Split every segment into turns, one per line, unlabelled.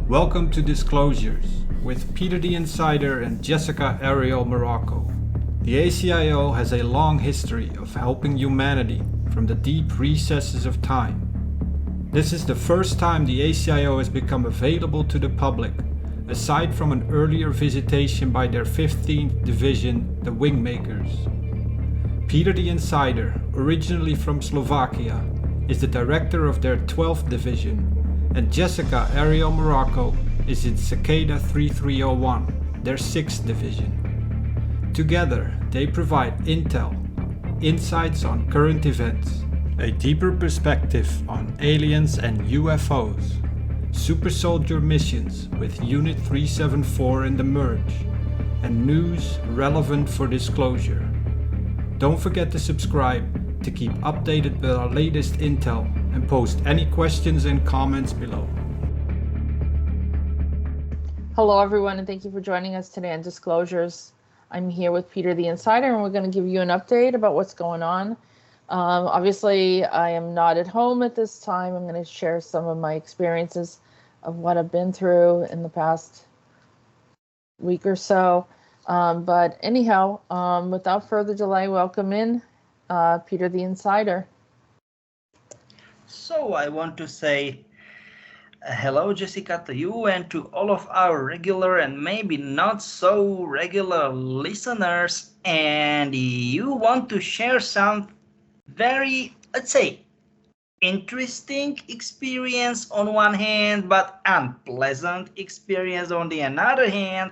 Welcome to Disclosures with Peter the Insider and Jessica Arael Morocco. The ACIO has a long history of helping humanity from the deep recesses of time. This is the first time the ACIO has become available to the public, aside from an earlier visitation by their 15th Division, the Wingmakers. Peter the Insider, originally from Slovakia, is the director of their 12th Division, and Jessica Arael Morocco is in Sekah 3301, their 6th Division. Together, they provide intel, insights on current events, a deeper perspective on aliens and UFOs, super soldier missions with Unit 374 and the Merge, and news relevant for disclosure. Don't forget to subscribe to keep updated with our latest intel and post any questions and comments below.
Hello everyone, and thank you for joining us today on Disclosures. I'm here with Peter the Insider, and we're going to give you an update about what's going on. Obviously, I am not at home at this time. I'm going to share some of my experiences of what I've been through in the past week or so. But anyhow, without further delay, welcome in Peter the Insider.
So I want to say hello, Jessica, to you and to all of our regular and maybe not so regular listeners. And you want to share some very, let's say, interesting experience on one hand, but unpleasant experience on the other hand.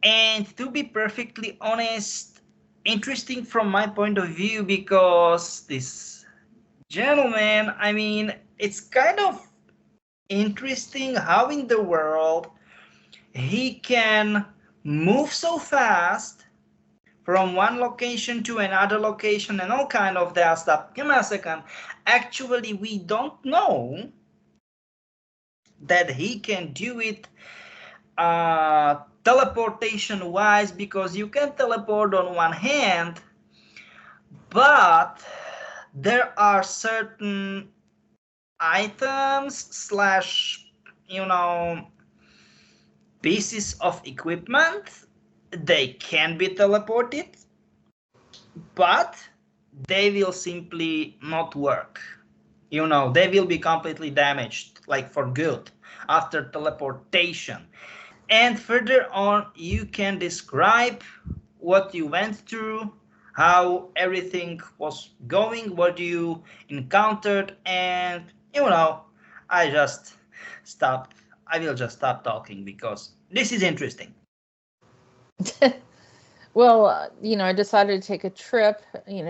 And to be perfectly honest, interesting from my point of view, because this gentleman, I mean, it's kind of interesting how in the world he can move so fast from one location to another location and all kind of that stuff. Give me a second. Actually, we don't know that he can do it teleportation wise, because you can teleport on one hand, but there are certain items slash, pieces of equipment, they can be teleported, but they will simply not work. They will be completely damaged, like for good, after teleportation. And further on, you can describe what you went through, how everything was going, what you encountered, and I will just stop talking because this is interesting.
Well, I decided to take a trip,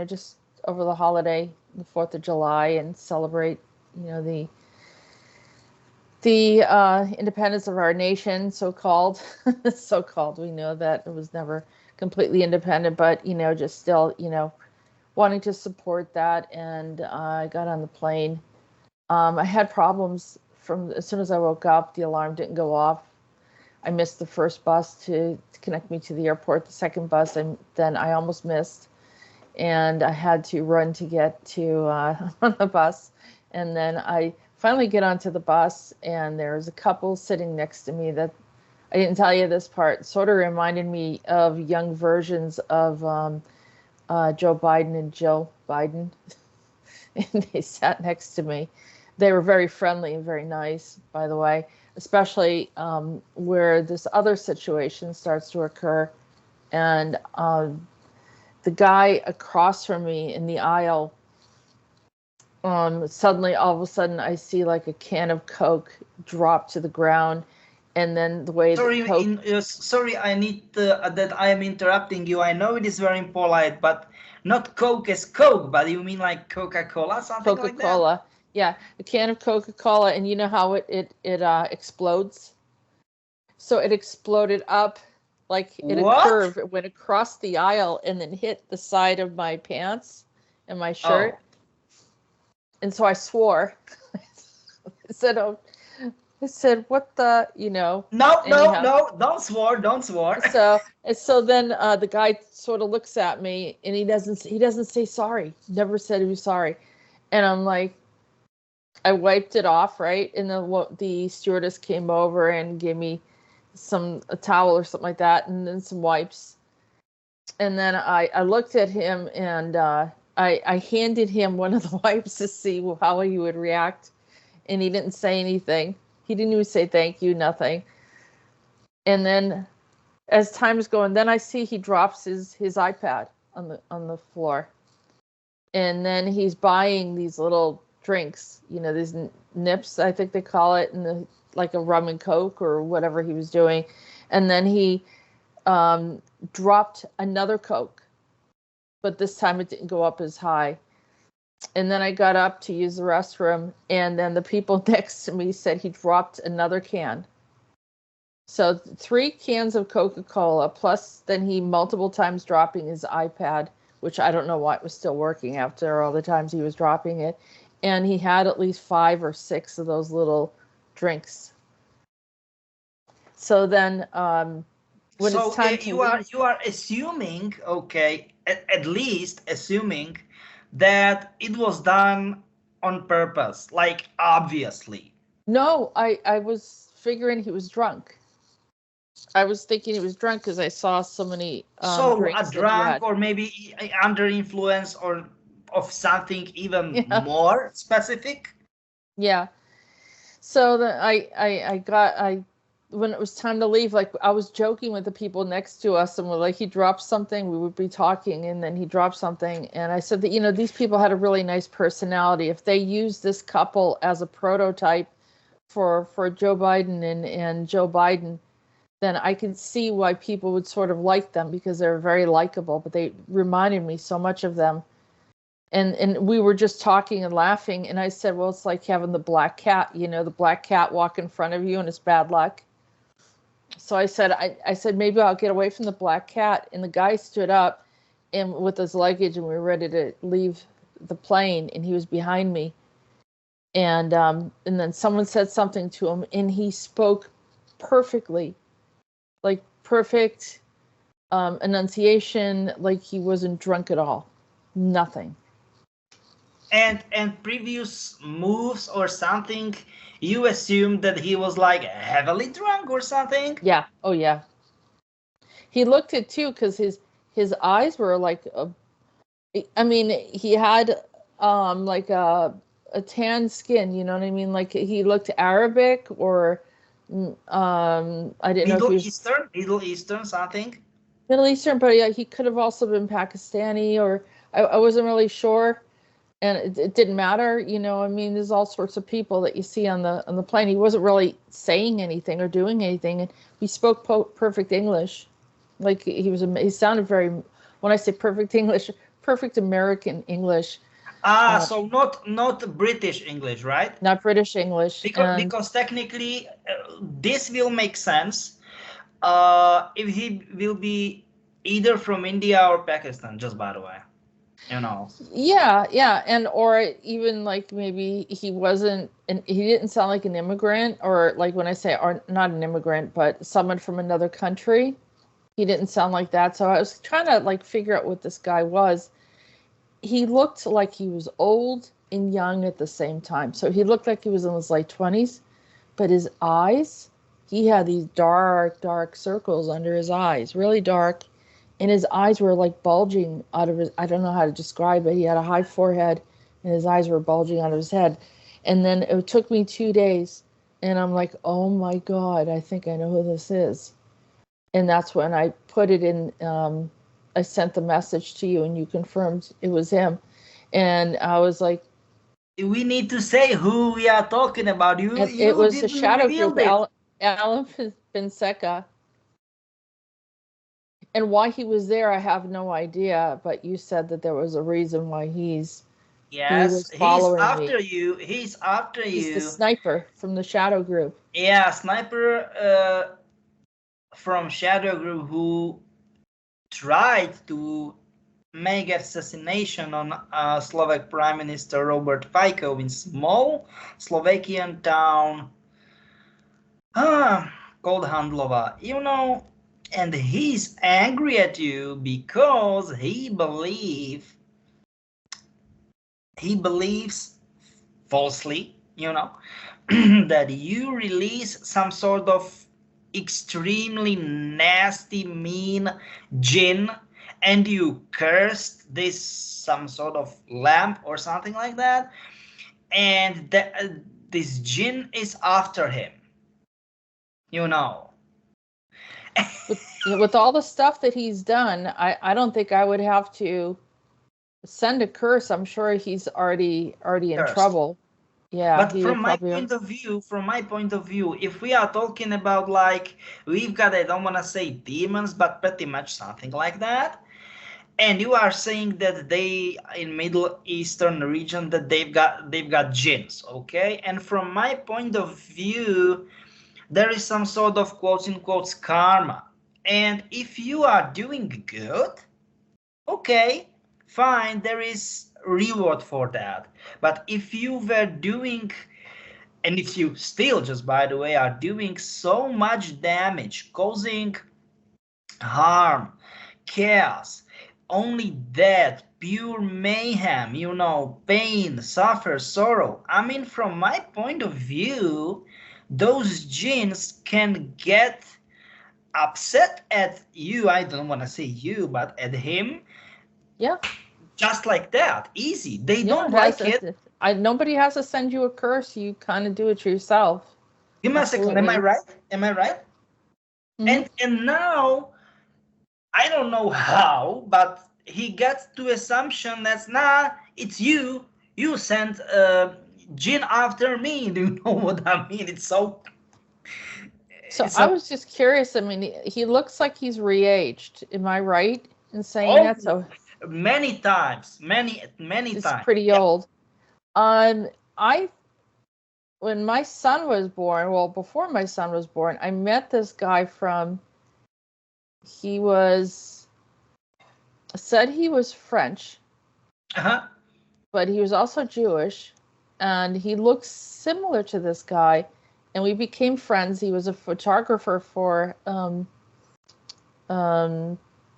just over the holiday, the 4th of July, and celebrate, the independence of our nation, so-called. So-called. We know that it was never completely independent, but, just still, wanting to support that. And I got on the plane. I had problems from as soon as I woke up. The alarm didn't go off. I missed the first bus to connect me to the airport. The second bus, then I almost missed. And I had to run to get to on the bus. And then I finally get onto the bus, and there's a couple sitting next to me that I didn't tell you this part. Sort of reminded me of young versions of Joe Biden and Jill Biden. And they sat next to me. They were very friendly and very nice, by the way, especially where this other situation starts to occur. And the guy across from me in the aisle, suddenly, all of a sudden, I see like a can of Coke drop to the ground. And then the way
sorry, I need that I am interrupting you. I know it is very impolite, but not Coke as Coke, but you mean like Coca-Cola, something like that?
Coca-Cola, yeah, a can of Coca-Cola, and you know how it explodes? So it exploded up like in a curve. It went across the aisle and then hit the side of my pants and my shirt. And so I swore. I said, "Oh, I said, what the,
No, no,
anyhow.
no, don't swear, don't swear.
So then the guy sort of looks at me and he doesn't say sorry. Never said he was sorry. And I'm like, I wiped it off, right? And then the stewardess came over and gave me a towel or something like that, and then some wipes. And then I looked at him and I handed him one of the wipes to see how he would react. And he didn't say anything. He didn't even say thank you, nothing. And then as time's going, then I see he drops his iPad on the floor. And then he's buying these little drinks, these nips, I think they call it, and like a rum and coke or whatever he was doing. And then he dropped another coke, but this time it didn't go up as high. And then I got up to use the restroom, and then the people next to me said he dropped another can. So 3 cans of Coca-Cola, plus then he multiple times dropping his iPad, which I don't know why it was still working after all the times he was dropping it. And he had at least 5 or 6 of those little drinks. So then when
So
it's time to
you
leave,
are assuming, okay, at least assuming that it was done on purpose, like obviously.
no, I was figuring he was drunk. I was thinking he was drunk because I saw so many
So a
drinks that he
drunk
had.
or maybe under influence or of something even
Yeah.
more specific.
Yeah. So when it was time to leave, like I was joking with the people next to us, and we're like, he dropped something, we would be talking, and then he dropped something, and I said that these people had a really nice personality. If they use this couple as a prototype for Joe Biden and Joe Biden, then I can see why people would sort of like them, because they're very likable, but they reminded me so much of them. And we were just talking and laughing, and I said, well, it's like having the black cat, the black cat walk in front of you, and it's bad luck. So I said, maybe I'll get away from the black cat. And the guy stood up and with his luggage, and we were ready to leave the plane, and he was behind me. And then someone said something to him, and he spoke perfectly, like perfect enunciation, like he wasn't drunk at all. Nothing.
And previous moves or something, you assumed that he was like heavily drunk or something?
Yeah. Oh yeah. He looked it too, because his eyes were like he had like a tan skin, you know what I mean? Like he looked Arabic or I didn't know if he was
Middle Eastern something.
Middle Eastern, but yeah, he could have also been Pakistani, or I wasn't really sure. And it didn't matter, there's all sorts of people that you see on the plane. He wasn't really saying anything or doing anything, and he spoke perfect English. Like he sounded very, when I say perfect English, perfect American English.
So not British English, right?
Not British English.
Because technically this will make sense if he will be either from India or Pakistan, just by the way.
Yeah, and or even like maybe he wasn't, and he didn't sound like an immigrant, or like when I say not an immigrant, but someone from another country. He didn't sound like that. So I was trying to like figure out what this guy was. He looked like he was old and young at the same time. So he looked like he was in his late 20s, but his eyes, he had these dark circles under his eyes, really dark. And his eyes were like bulging out of his, I don't know how to describe it. He had a high forehead and his eyes were bulging out of his head. And then it took me 2 days and I'm like, oh my God, I think I know who this is. And that's when I put it in, I sent the message to you and you confirmed it was him. And I was like,
we need to say who we are talking about.
It was the shadow group, Alim bin Sekah. And why he was there, I have no idea. But you said that there was a reason why he was following
after
me.
you. He's after you.
He's the sniper from the shadow group.
Yeah, sniper from shadow group who tried to make assassination on Slovak Prime Minister Robert Fico in small Slovakian town Called Handlova, and he's angry at you because he believes falsely, that you release some sort of extremely nasty, mean jinn, and you cursed this some sort of lamp or something like that, and this jinn is after him.
With all the stuff that he's done, I don't think I would have to send a curse. I'm sure he's already in
Cursed.
trouble. Yeah,
But from my point of view, if we are talking about like we've got, I don't want to say demons, but pretty much something like that, and you are saying that they in Middle Eastern region that they've got jinns, okay? And from my point of view, there is some sort of quotes in quotes karma, and if you are doing good, okay, fine, there is reward for that. But if you were doing, and if you still, just by the way, are doing so much damage, causing harm, chaos, only death, pure mayhem, pain, suffer, sorrow. I mean, from my point of view, those jinns can get upset at you. I don't want to say you, but at him.
Yeah.
Just like that, easy. They don't like it.
Nobody has to send you a curse. You kind of do it yourself.
Give me a second. Am I right? Mm-hmm. And now, I don't know how, but he gets to assumption that's it's you. You sent Jin after me. Do you know what I mean? It's so.
I was just curious. I mean, he looks like he's re-aged. Am I right in saying that? So
many times, many
it's
times.
Pretty old. When my son was born, well, before my son was born, I met this guy he said he was French, but he was also Jewish, and he looks similar to this guy, and we became friends. He was a photographer for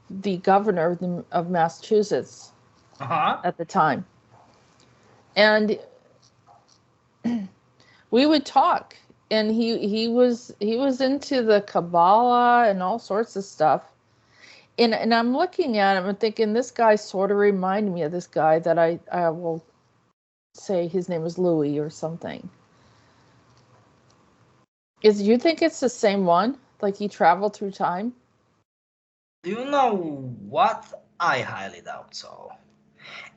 the governor of Massachusetts at the time. And we would talk, and he was into the Kabbalah and all sorts of stuff. And I'm looking at him and thinking, this guy sort of reminded me of this guy that I will say his name was Louis or something. Do you think it's the same one? Like he traveled through time?
Do you know what? I highly doubt so.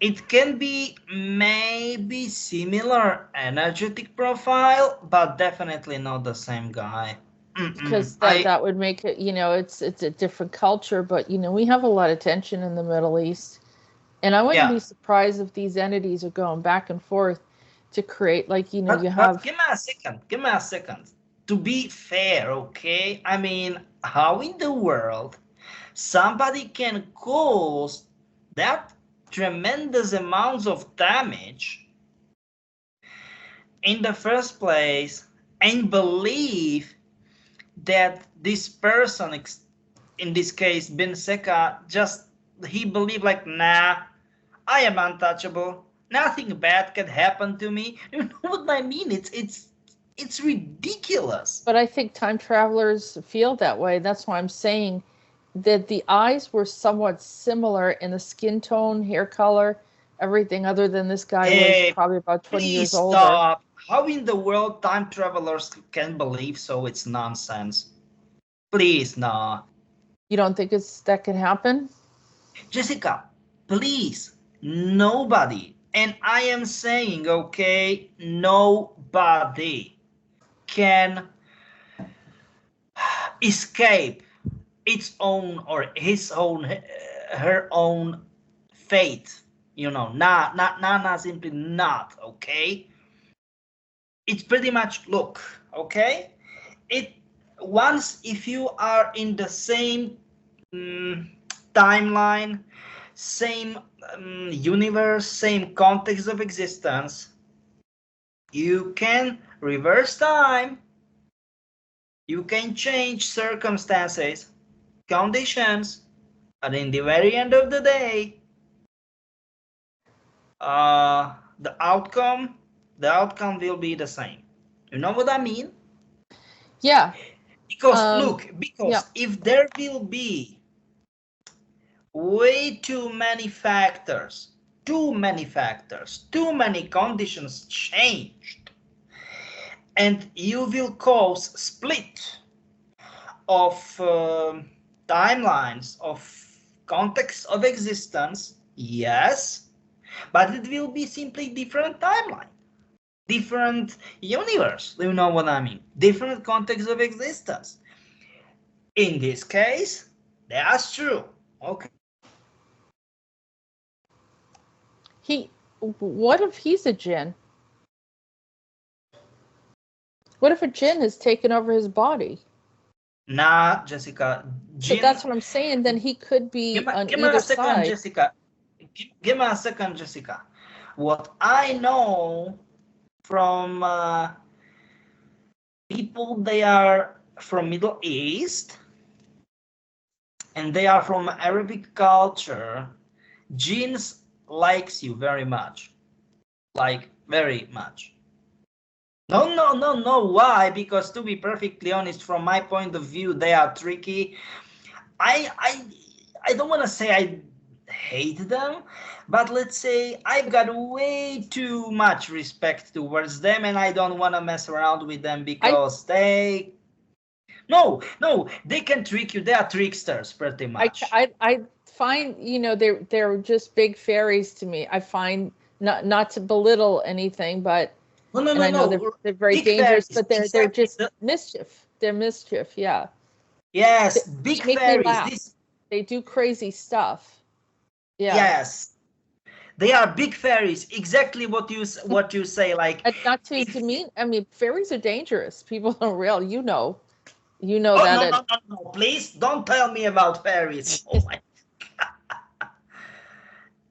It can be maybe similar energetic profile, but definitely not the same guy.
Because that would make it, it's a different culture, but we have a lot of tension in the Middle East, and I wouldn't be surprised if these entities are going back and forth to create, like, you have.
But give me a second. To be fair, okay? I mean, how in the world somebody can cause that tremendous amounts of damage in the first place and believe that this person, in this case bin Sekah, he believed like, I am untouchable, nothing bad can happen to me. You know what I mean? It's ridiculous.
But I think time travelers feel that way. That's why I'm saying that the eyes were somewhat similar in the skin tone, hair color, everything, other than this guy was probably about 20 years older.
Stop. How in the world time travelers can believe so? It's nonsense. Please, no.
You don't think that can happen?
Jessica, please, nobody, and I am saying, okay, nobody can escape its own or her own fate. Not simply not, okay? It's pretty much, look, okay? Once if you are in the same timeline, same universe, same context of existence, you can reverse time You can change circumstances, conditions, but in the very end of the day, the outcome will be the same. You know what I mean?
Yeah.
Because look,
yeah.
if there will be way too many factors, too many conditions changed, and you will cause split of timelines, of context of existence, yes, but it will be simply different timeline, different universe. You know what I mean? Different context of existence. In this case, that's true. Okay.
What if he's a djinn? What if a djinn has taken over his body?
Nah, Jessica.
So that's what I'm saying. Then he could be on
give
either
me a second,
side.
Jessica. Give me a second, Jessica. What I know from people, they are from Middle East and they are from Arabic culture. Jinns likes you very much, like very much. No. Why? Because to be perfectly honest, from my point of view, they are tricky. I don't want to say I hate them, but let's say I've got way too much respect towards them, and I don't want to mess around with them because they can trick you. They are tricksters, pretty much.
I find, you know, they're just big fairies to me. I find, not to belittle anything, but I know they're very big dangerous, fairies, but they're just mischief. They're mischief, yeah.
Yes, big fairies.
They do crazy stuff. Yeah.
Yes, they are big fairies. Exactly what you say. Like,
not to demean. I mean, fairies are dangerous. People don't realize. You know
oh,
that.
No! Please don't tell me about fairies. Oh my God.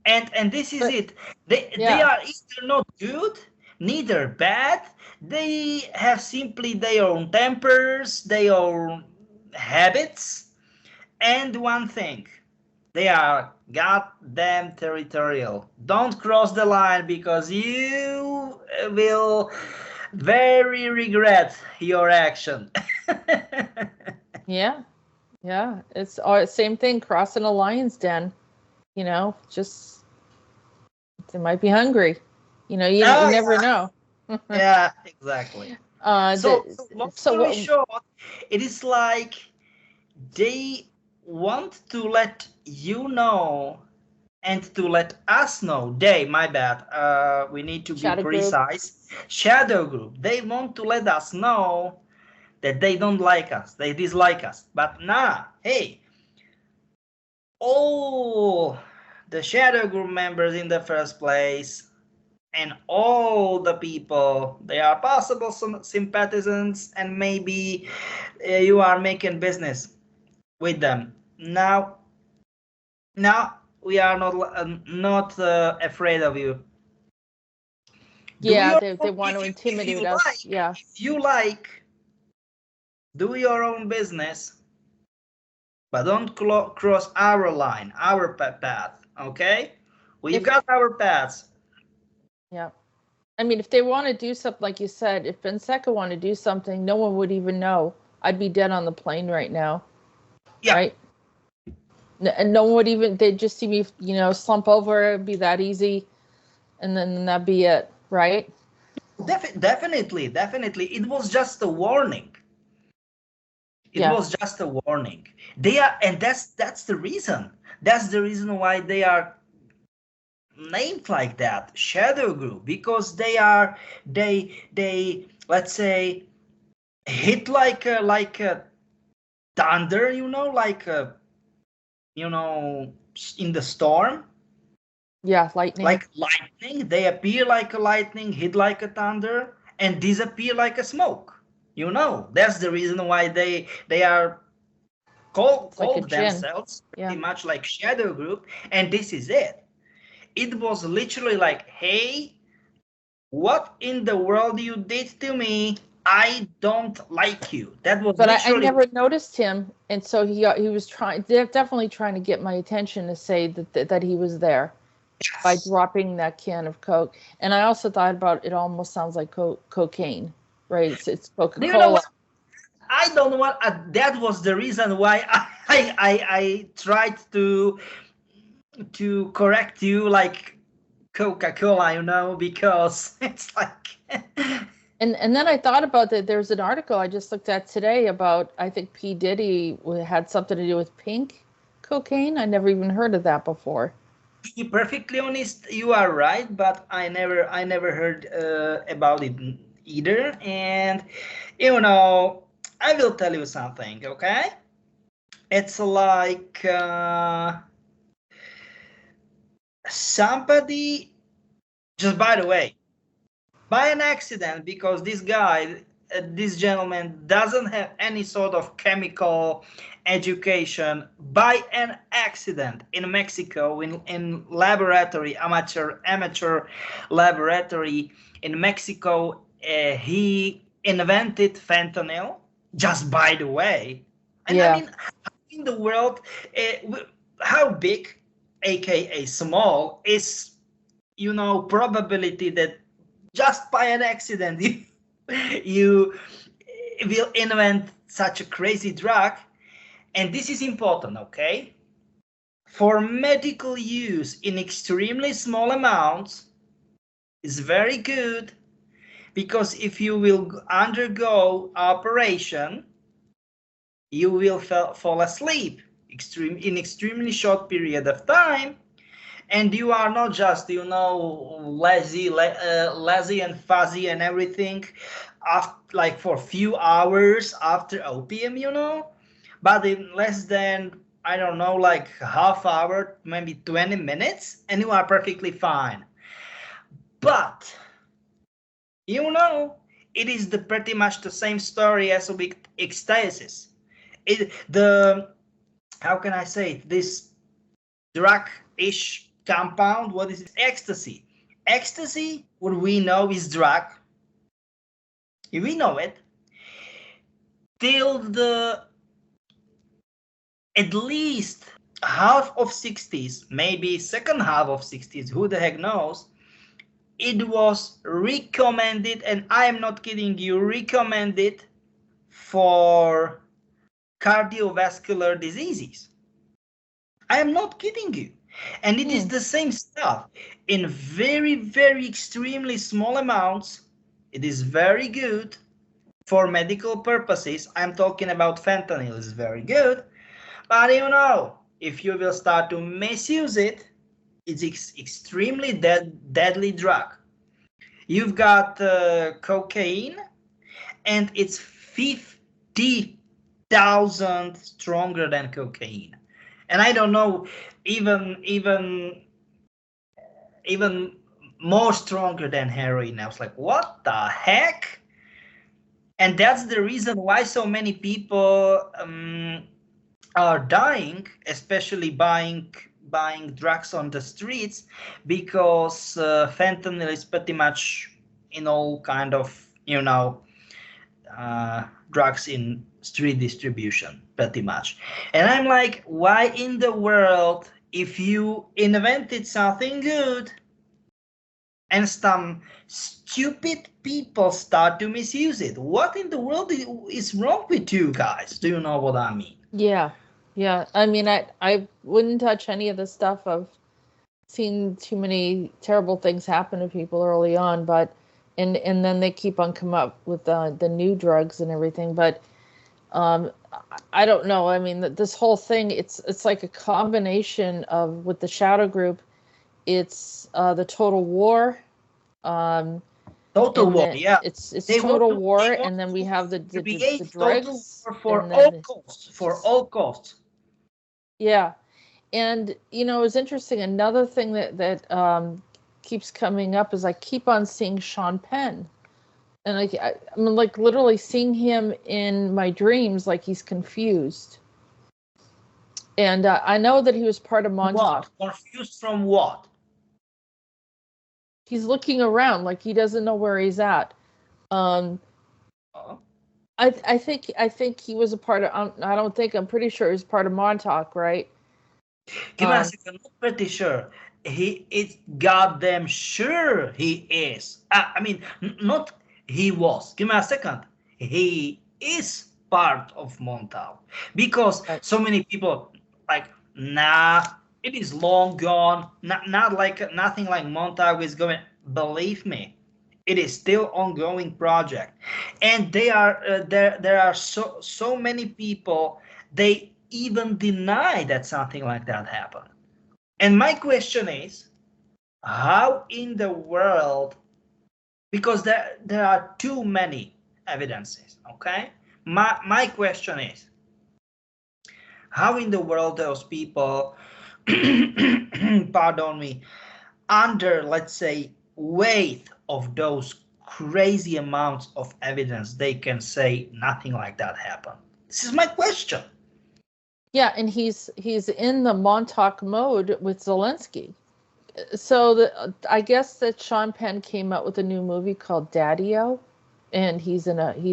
And this is it. They are either not good, neither bad. They have simply their own tempers, their own habits, and one thing. They are goddamn territorial. Don't cross the line because you will very regret your action.
Yeah. It's same thing. Crossing a lion's den. You know, just they might be hungry. You know, you never know.
Yeah, exactly. So long story short, it is like they want to let you know and to let us know. My bad. We need to be precise. Shadow group. They want to let us know that they don't like us. They dislike us. But nah, hey, all the shadow group members in the first place and all the people, they are possible sympathizants, and maybe you are making business with them. Now we are not afraid of you.
Yeah, they want to intimidate us. Yeah.
If you like, do your own business, but don't cross our line, our path. Okay? We've got our paths.
Yeah. I mean, if they want to do something, like you said, if Sekah want to do something, no one would even know. I'd be dead on the plane right now.
Yeah.
Right? And no one would even, they'd just see me, you know, slump over. It'd be that easy. And then that'd be it. Right?
Definitely. It was just a warning. It was just a warning. They are, and that's the reason. That's the reason why they are named like that, shadow group, because they let's say hit like a thunder, you know, like in the storm.
Yeah, lightning.
Like lightning, they appear like a lightning, hit like a thunder, and disappear like a smoke. You know, that's the reason why they are called themselves pretty much like shadow group, and this is it. It was literally like, hey, what in the world you did to me? I don't like you. That was
But I
literally.
never noticed him, and so he was definitely trying to get my attention to say that he was there by
Yes.
dropping that can of Coke. And I also thought about it almost sounds like cocaine, right? It's
Do you know
Coca-Cola.
what? I don't want. That was the reason why I tried to correct you like Coca-Cola, because it's like.
And then I thought about that. There's an article I just looked at today about, I think P. Diddy had something to do with pink cocaine. I never even heard of that before.
To be perfectly honest, you are right, but I never heard about it either. And I will tell you something, okay? It's like somebody, just by the way, by an accident, because this gentleman doesn't have any sort of chemical education, by an accident in Mexico, in laboratory, amateur laboratory in Mexico, he invented fentanyl, just by the way. And I
Yeah.
mean, how in the world, how big, aka small, is probability that just by an accident you will invent such a crazy drug. And this is important, okay? For medical use in extremely small amounts is very good, because if you will undergo operation, you will fall asleep in extremely short period of time, and you are not just lazy and fuzzy and everything like for few hours after opium, but in less than, I don't know, like half hour, maybe 20 minutes, and you are perfectly fine. But it is pretty much the same story as with ecstasis. How can I say it? This drug-ish compound, what is it? Ecstasy. Ecstasy, what we know is drug. We know it. Till at least half of 60s, maybe second half of 60s, who the heck knows, it was recommended, and I am not kidding you, recommended for cardiovascular diseases. I am not kidding you. And it is the same stuff in very, very extremely small amounts. It is very good for medical purposes. I'm talking about fentanyl is very good. But if you will start to misuse it, it's extremely deadly drug. You've got cocaine, and it's 50,000 stronger than cocaine. And I don't know, even more stronger than heroin. I was like, what the heck? And that's the reason why so many people are dying, especially buying drugs on the streets, because fentanyl is pretty much in all kind of drugs in street distribution, pretty much. And I'm like, why in the world, if you invented something good and some stupid people start to misuse it, what in the world is wrong with you guys? Do you know what I mean?
Yeah. I mean, I wouldn't touch any of the stuff. I've seen too many terrible things happen to people early on, but and then they keep on come up with the new drugs and everything. But I don't know. I mean, this whole thing, it's like a combination of, with the shadow group, it's the total war.
Total
And
war,
then
yeah.
it's
They want
total
to
war, and then we have the
create total
drugs,
war for
and
all
then
costs. For all costs.
yeah. And it's interesting. Another thing that keeps coming up is I keep on seeing Sean Penn, and I'm like literally seeing him in my dreams, like he's confused. And I know that he was part of Montauk.
What? Confused from what?
He's looking around like he doesn't know where he's at. Um, I think he was a part of. I don't think. I'm pretty sure he was part of Montauk, right?
Give me a second. I'm not pretty sure. He is goddamn sure he is. I mean, not he was. Give me a second. He is part of Montauk because
Right.
so many people like, nah, it is long gone. Not like nothing like Montauk is going. Believe me, it is still ongoing project, and they are there are so many people. They even deny that something like that happened. And my question is, how in the world, because there are too many evidences, okay? My question is, how in the world those people, pardon me, under, let's say, weight of those crazy amounts of evidence, they can say nothing like that happened? This is my question.
Yeah, and he's in the Montauk mode with Zelensky. So I guess that Sean Penn came out with a new movie called Daddy-O, and he's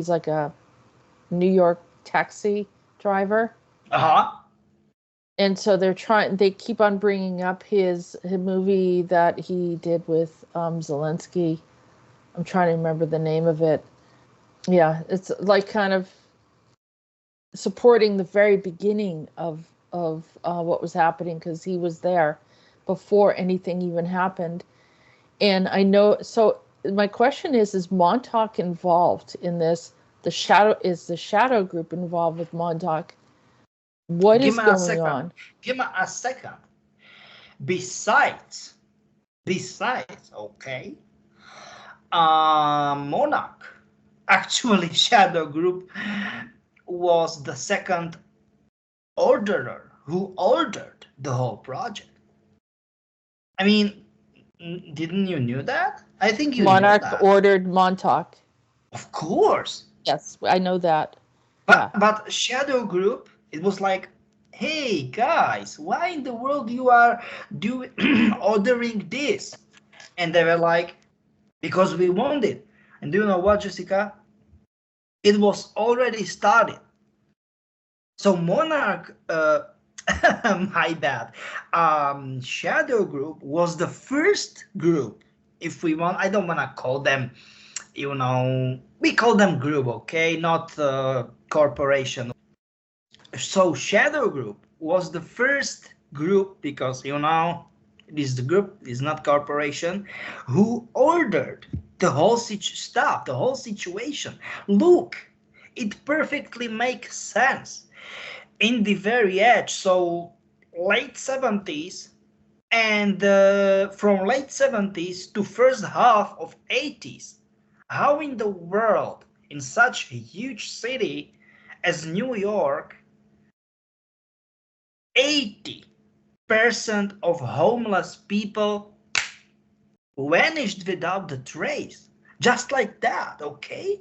like a New York taxi driver.
Uh-huh.
And so they keep on bringing up his movie that he did with Zelensky. I'm trying to remember the name of it. Yeah, it's like kind of supporting the very beginning of what was happening, because he was there before anything even happened. And I know, so my question is Montauk involved in this? The shadow group involved with Montauk? What
Give
is
me a
going
second.
on?
Give me a second. Besides, okay, Monarch, actually, Shadow Group was the second orderer who ordered the whole project. I mean, didn't you knew that? I think you knew
Monarch
that.
ordered Montauk.
Of course.
Yes, I know that.
But
Yeah.
but Shadow Group, it was like, hey guys, why in the world you are doing ordering this? And they were like, because we want it. And do you know what, Jessica? It was already started. So Monarch, my bad, Shadow Group was the first group. If we want, I don't want to call them, we call them group, okay, not corporation. So Shadow Group was the first group, because it is the group, is not corporation, who ordered the whole stuff, the whole situation. Look, it perfectly makes sense. In the very edge, so late 70s, and from late 70s to first half of 80s, how in the world, in such a huge city as New York, 80% of homeless people vanished without the trace, just like that, okay?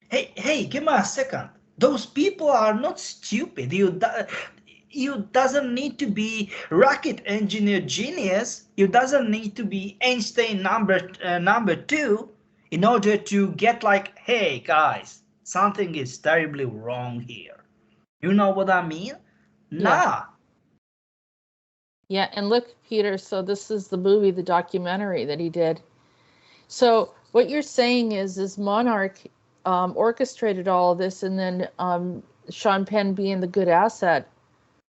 Hey, give me a second. Those people are not stupid. You doesn't need to be rocket engineer genius. You doesn't need to be Einstein number two in order to get like, hey guys, something is terribly wrong here. You know what I mean?
Yeah.
Nah.
Yeah, and look, Peter, so this is the movie, the documentary that he did. So what you're saying is Monarch orchestrated all of this, and then Sean Penn, being the good asset,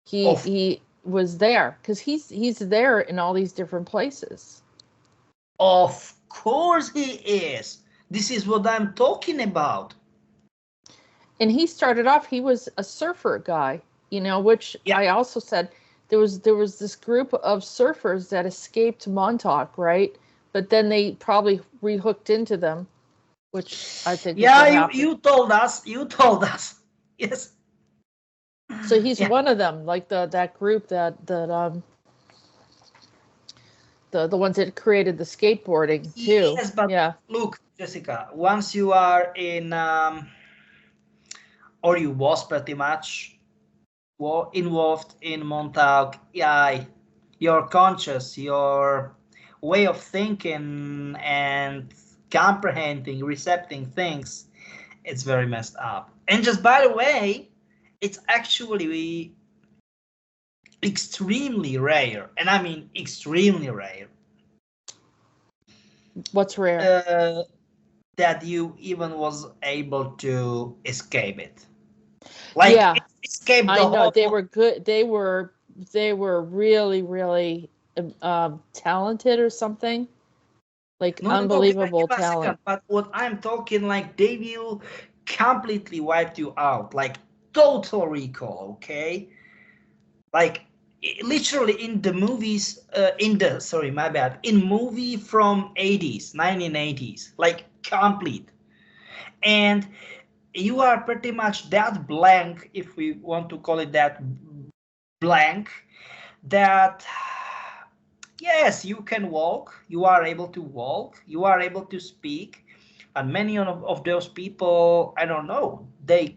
he was there because he's there in all these different places.
Of course he is. This is what I'm talking about.
And he started off, he was a surfer guy, which
Yeah.
I also said there was this group of surfers that escaped Montauk, right? But then they probably rehooked into them, which I think is what happened.
You told us. Yes.
So he's
Yeah.
one of them, like that group that the ones that created the skateboarding too.
Yes, but
Yeah.
look, Jessica, once you are in or you was pretty much involved in Montauk, yeah, your conscious, your way of thinking and comprehending, recepting things, it's very messed up. And just by the way, it's actually extremely rare, and I mean extremely rare.
What's rare?
That you even was able to escape it. Like,
yeah,
escape the
I know
whole...
they were good. They were really, really talented or something. Like
No,
unbelievable
give a second.
talent.
But what I'm talking, like, they will completely wipe you out, like total recall, okay? Like, literally in the movies, sorry, my bad, in movie from 80s, 1980s, like complete. And you are pretty much that blank, if we want to call it that, blank, that yes, you can walk, you are able to walk, you are able to speak, and many of those people, I don't know, they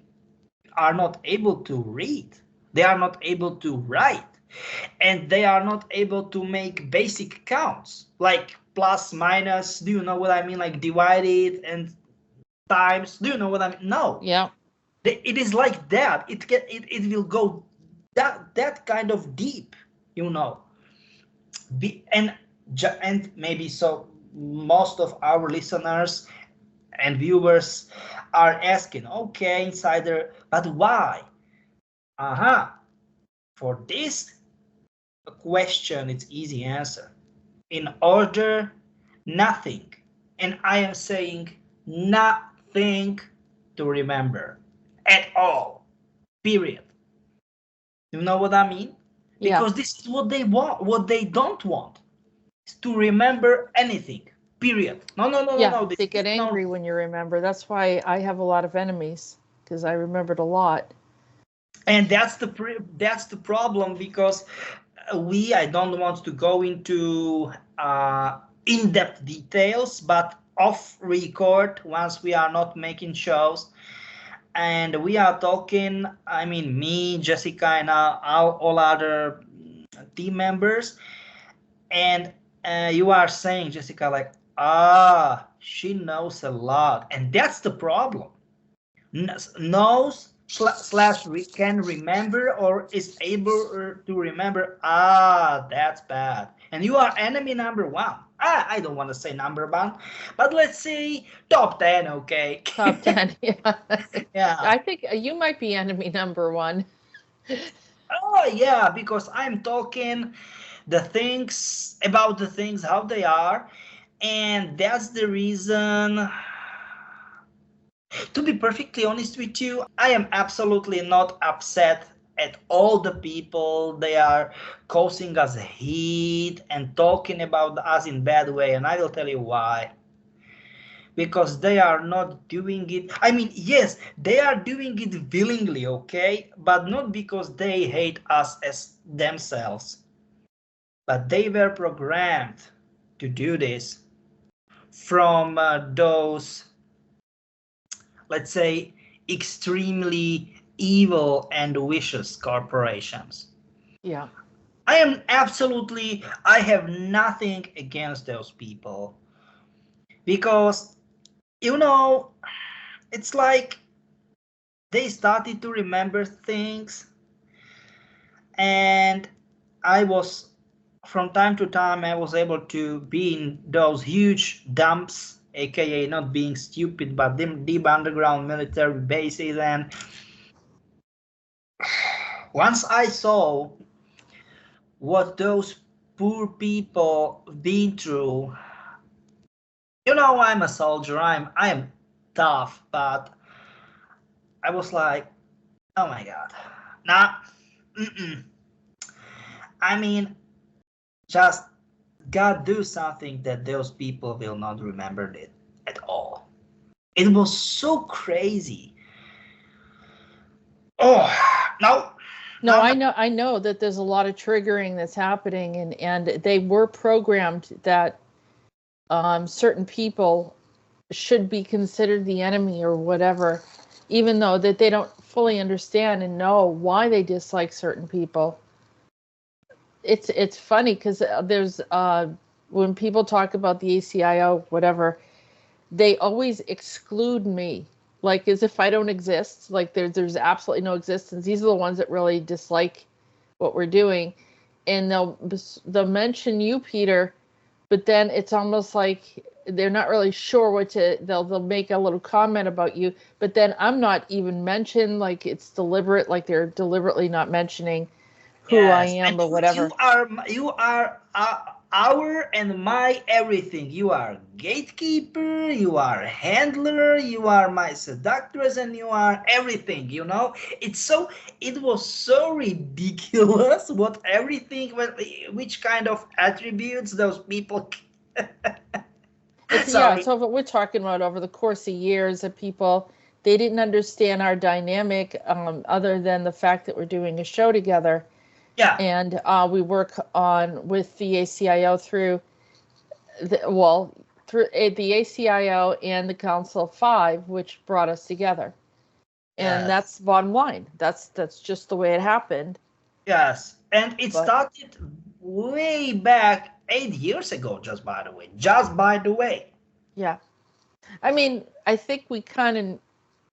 are not able to read, they are not able to write, and they are not able to make basic counts like plus, minus, do you know what I mean, like divided and times, do you know what I mean? No.
Yeah.
It is like that. It will go that kind of deep, you know. And maybe so most of our listeners and viewers are asking, okay, insider, but why? For this question, it's easy answer. In order, nothing, and I am saying nothing, to remember at all, period. You know what I mean?
Yeah.
Because this is what they want. What they don't want is to remember anything, period. No.
They get angry when you remember. That's why I have a lot of enemies, because I remembered a lot.
And that's the problem, because I don't want to go into in-depth details, but off record, once we are not making shows, and we are talking, I mean, me, Jessica, and all other team members, and you are saying, Jessica, like, she knows a lot, and that's the problem. Knows slash can remember, or is able to remember. That's bad. And you are enemy number one. I don't want to say number one, but let's say top 10, okay?
Top 10, yeah.
Yeah.
I think you might be enemy number one.
Oh, yeah, because I'm talking about the things, how they are, and that's the reason. To be perfectly honest with you, I am absolutely not upset at all the people they are causing us heat and talking about us in bad way, and I will tell you why. Because they are not doing it, I mean, yes, they are doing it willingly, okay, but not because they hate us as themselves, but they were programmed to do this from those, let's say, extremely evil and vicious corporations.
Yeah.
I have nothing against those people, because, you know, it's like they started to remember things, and from time to time, I was able to be in those huge dumps, aka not being stupid, but deep underground military bases, and once I saw what those poor people been through, you know, I'm a soldier, I am tough, but I was like, oh my god, nah, I mean, just God, do something that those people will not remember it at all. It was so crazy. Oh, no.
No, I know that there's a lot of triggering that's happening, and they were programmed that certain people should be considered the enemy or whatever, even though that they don't fully understand and know why they dislike certain people. It's funny because there's when people talk about the ACIO, whatever, they always exclude me, like as if I don't exist. Like there's absolutely no existence. These are the ones that really dislike what we're doing, and they'll mention you, Peter, but then it's almost like they're not really sure what to. They'll make a little comment about you, but then I'm not even mentioned. Like it's deliberate. Like they're deliberately not mentioning who I
Yes,
am
and
or whatever.
you are our and my everything. You are gatekeeper, you are handler, you are my seductress, and you are everything. You know, it was so ridiculous what everything, which kind of attributes those people. Sorry.
So what we're talking about over the course of years of people, they didn't understand our dynamic, other than the fact that we're doing a show together.
Yeah.
And we work on with the ACIO through the ACIO and the Council 5, which brought us together. And
Yes.
that's bottom line. That's just the way it happened.
Yes, and it started way back 8 years ago. Just by the way.
Yeah. I mean, I think we kind of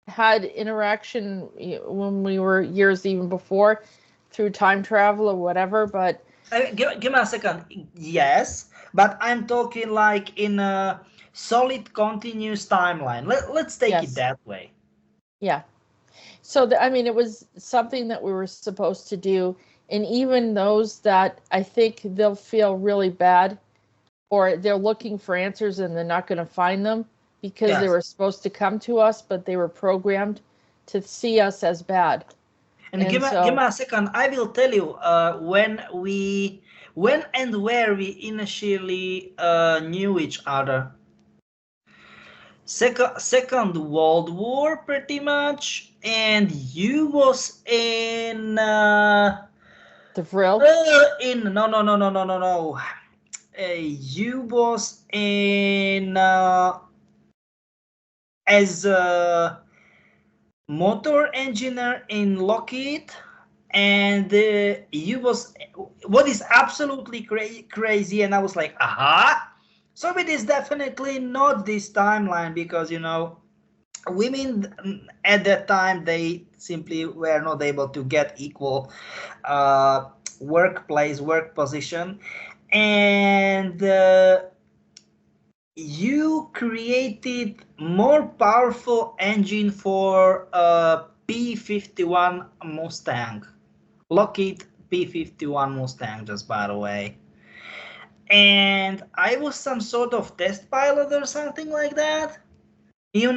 had interaction when we were years even before through time travel or whatever, but
Give me a second. Yes, but I'm talking like in a solid continuous timeline. Let's take it that way.
Yeah. So I mean, it was something that we were supposed to do, and even those that I think they'll feel really bad, or they're looking for answers and they're not going to find them because they were supposed to come to us, but they were programmed to see us as bad.
And give me a second. I will tell you when and where we initially knew each other. Second World War, pretty much, and you was in
the Vril.
No. You was in as a motor engineer in Lockheed, and you was what is absolutely crazy, and I was like, aha. So it is definitely not this timeline, because women at that time, they simply were not able to get equal work position, and you created more powerful engine for P-51 Mustang, Lockheed P-51 Mustang, just by the way. And I was some sort of test pilot or something like that, You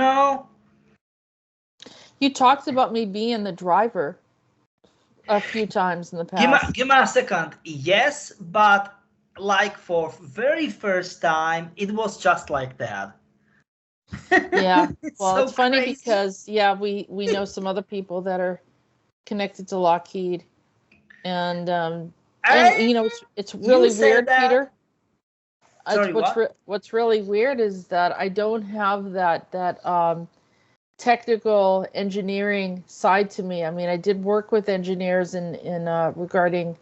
talked about me being the driver a few times in the past.
Give me a second. Yes, but like for very first time, it was just like that.
Yeah. Well, it's funny because we know some other people that are connected to Lockheed, and it's really weird, Peter.
Sorry,
what's really weird is that I don't have that technical engineering side to me. I mean, I did work with engineers in regarding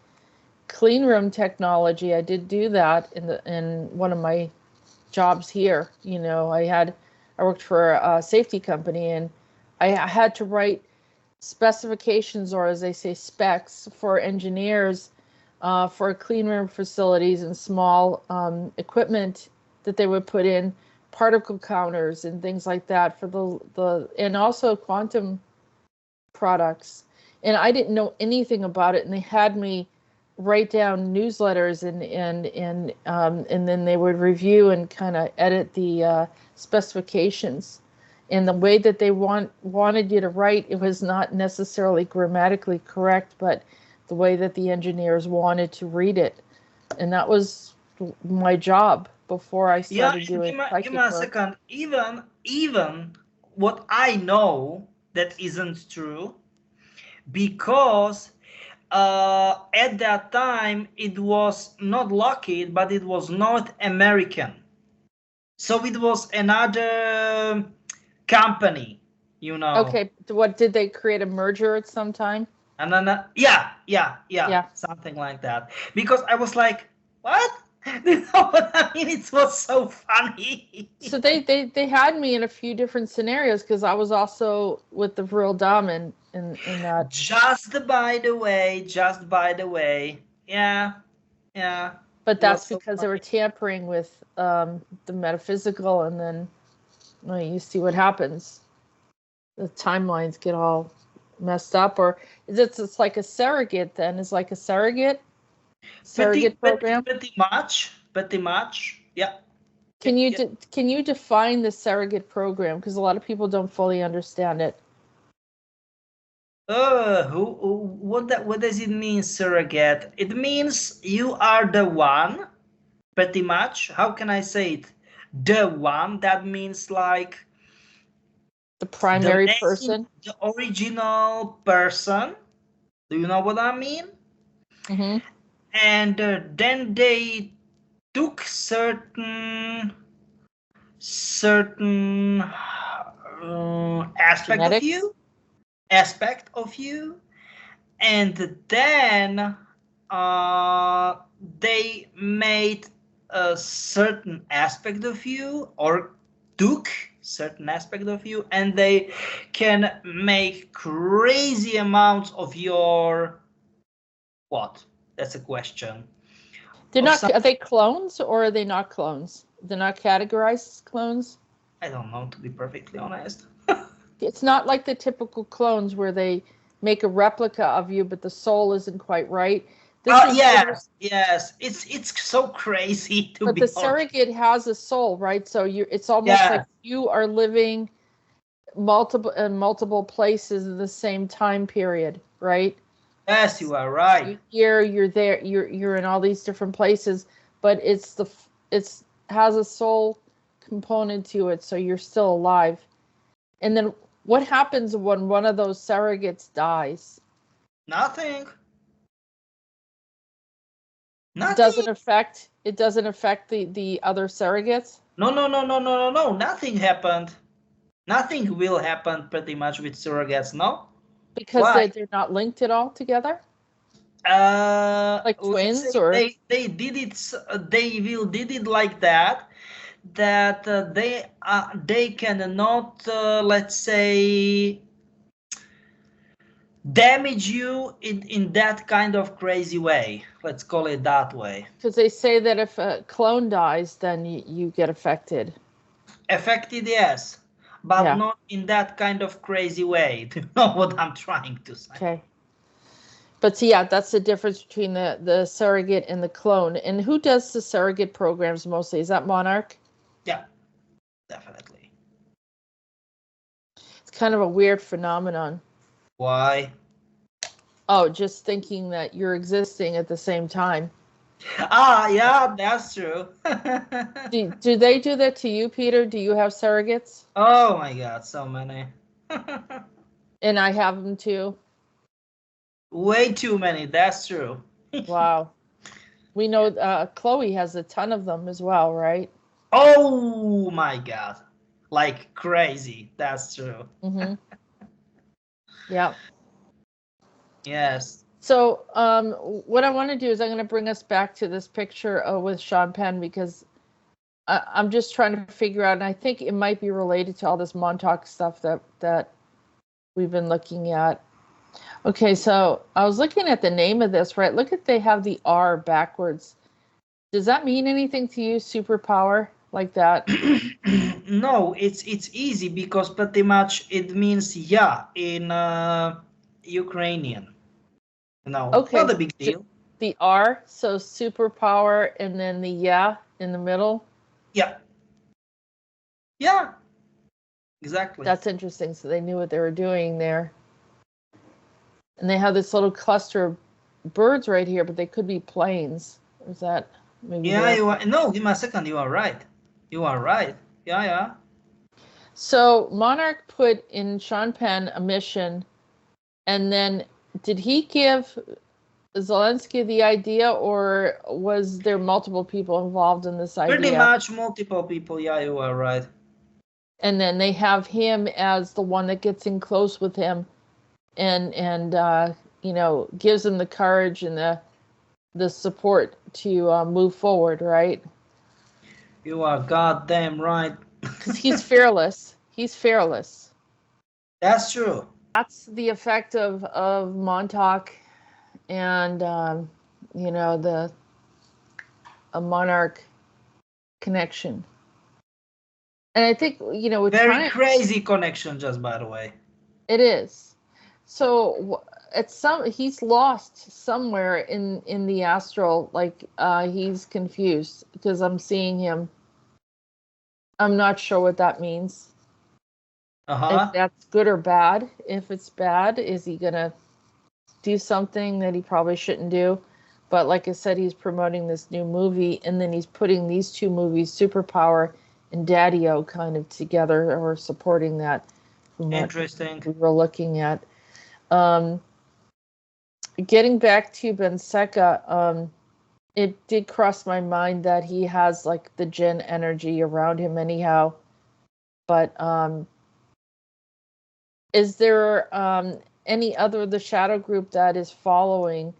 clean room technology. I did do that in one of my jobs here. I worked for a safety company, and I had to write specifications, or as they say, specs, for engineers for clean room facilities and small equipment that they would put in, particle counters and things like that for the and also quantum products. And I didn't know anything about it, and they had me write down newsletters and then they would review and kind of edit the specifications. And the way that they wanted you to write, it was not necessarily grammatically correct, but the way that the engineers wanted to read it. And that was my job before I started doing psychic
give me a second. Even what I know that isn't true, because at that time it was not Lockheed, but it was North American. So it was another company,
Okay, what did they create a merger at some time?
And then yeah, something like that. Because I was like, what? You know what I mean? It was so funny.
So they had me in a few different scenarios because I was also with the real Dom in that.
Just by the way. Yeah, yeah.
But
It was
that's
so
because they were
funny.
tampering with the metaphysical, and then well, you see what happens. The timelines get all messed up, or it's like a surrogate. Then is like a surrogate program.
Pretty much. Yeah.
Can
Yep,
you
yep.
can you define the surrogate program? Because a lot of people don't fully understand it.
What does it mean, surrogate? It means you are the one, pretty much. How can I say it? The one, that means like
The
the
primary
name,
person.
the original person. Do you know what I mean?
Mm-hmm.
And then they took certain
Genetics.
aspect of you, and then they made a certain aspect of you, or took certain aspect of you, and they can make crazy amounts of your what? That's a question.
They're
Of
not.
some,
Are they clones or are they not clones? They're not categorized as clones.
I don't know, to be perfectly honest.
It's not like the typical clones where they make a replica of you, but the soul isn't quite right. This is
Yes. It's so crazy, to
but the
be honest.
surrogate has a soul, right? So it's almost like
Yeah.
you are living multiple places in the same time period, right?
Yes, you are right.
You're here, you're there, you're in all these different places, but it's has a soul component to it, so you're still alive. And then what happens when one of those surrogates dies?
Nothing.
It
Nothing.
doesn't affect the other surrogates
No. Nothing happened. Nothing will happen pretty much with surrogates, no?
because
Why?
they're not linked at all together, like
Let's
twins
say
or
they did it. They will did it like that. That they cannot, let's say, damage you in that kind of crazy way. Let's call it that way.
because they say that if a clone dies, then you get affected.
Affected, yes, but
Yeah.
not in that kind of crazy way. Do you know what I'm trying to say?
Okay. But so yeah, that's the difference between the surrogate and the clone. And who does the surrogate programs mostly? Is that Monarch?
Yeah, definitely.
It's kind of a weird phenomenon.
Why?
Oh, just thinking that you're existing at the same time.
Yeah, that's true.
Do they do that to you, Peter? Do you have surrogates?
Oh my god, so many.
And I have them too.
Way too many, that's true.
Wow. We know Chloe has a ton of them as well, right?
Oh my god. Like crazy, that's true.
Mm-hmm. Yeah.
Yes.
So what I want to do is I'm going to bring us back to this picture with Sean Penn because I'm just trying to figure out, and I think it might be related to all this Montauk stuff that we've been looking at. Okay, so I was looking at the name of this, right? Look at they have the R backwards. Does that mean anything to you, superpower like that?
No, it's easy because pretty much it means yeah in Ukrainian. No,
Okay,
not a big deal.
the R, so superpower, and then the yeah in the middle.
Yeah. Yeah. Exactly.
That's interesting. So they knew what they were doing there. And they have this little cluster of birds right here, but they could be planes. Is that maybe?
Yeah, you are. No, give me a second. You are right. You are right. Yeah.
So Monarch put in Sean Penn a mission, and then did he give Zelensky the idea, or was there multiple people involved in this idea?
Pretty much multiple people. Yeah, you are right.
And then they have him as the one that gets in close with him, and gives him the courage and the the support to move forward, right?
You are goddamn right.
Because he's fearless. He's fearless.
That's true.
That's the effect of Montauk and the a monarch connection. And I think with
Very
time
crazy connection, just by the way.
it is. So he's lost somewhere in the astral, like he's confused because I'm seeing him. I'm not sure what that means. If that's good or bad. If it's bad, is he gonna do something that he probably shouldn't do? But like I said, he's promoting this new movie, and then he's putting these two movies, Superpower and Daddy-O, kind of together or supporting that.
Interesting.
We were looking at. Getting back to Ben Sekah, it did cross my mind that he has like the Jinn energy around him anyhow. But is there any other the shadow group that is following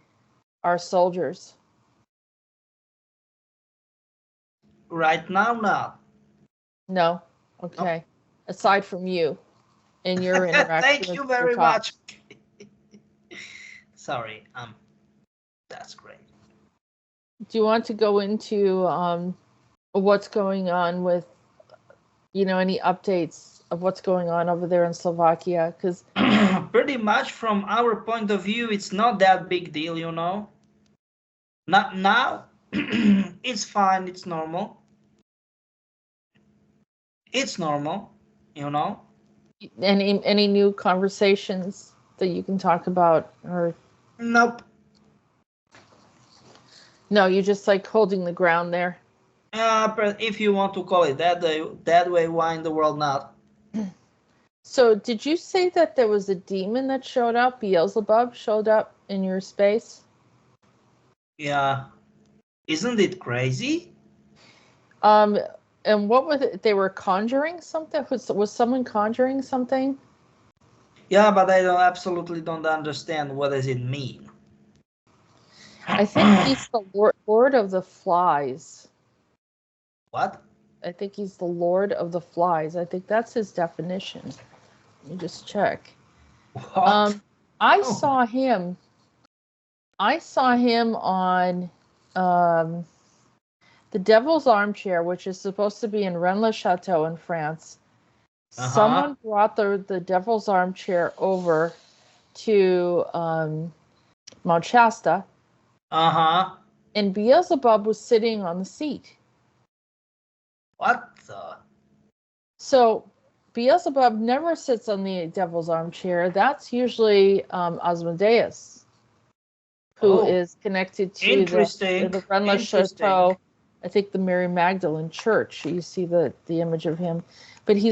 our soldiers?
Right now, not.
No. Okay. Nope. Aside from you and your interaction.
Thank you very much. Sorry. That's great.
Do you want to go into what's going on with any updates of what's going on over there in Slovakia? Because
pretty much from our point of view, it's not that big deal, Not now. It's fine. It's normal. It's normal,
Any new conversations that you can talk about, or
nope.
No, you just like holding the ground there.
If you want to call it that way, why in the world not?
So, did you say that there was a demon that showed up? Beelzebub showed up in your space?
Yeah. Isn't it crazy?
And what was it? They were conjuring something? Was someone conjuring something?
Yeah, but I absolutely don't understand what does it mean.
I think he's the Lord of the Flies.
What?
I think he's the Lord of the Flies. I think that's his definition. Let me just check.
What?
I saw him on the Devil's Armchair, which is supposed to be in Rennes-le-Château in France. Someone brought the Devil's Armchair over to Mount Shasta. And Beelzebub was sitting on the seat.
What the?
So Beelzebub never sits on the Devil's Armchair. That's usually Asmodeus, who is connected to the Rennes-le-Château. I think the Mary Magdalene Church. You see the image of him, but he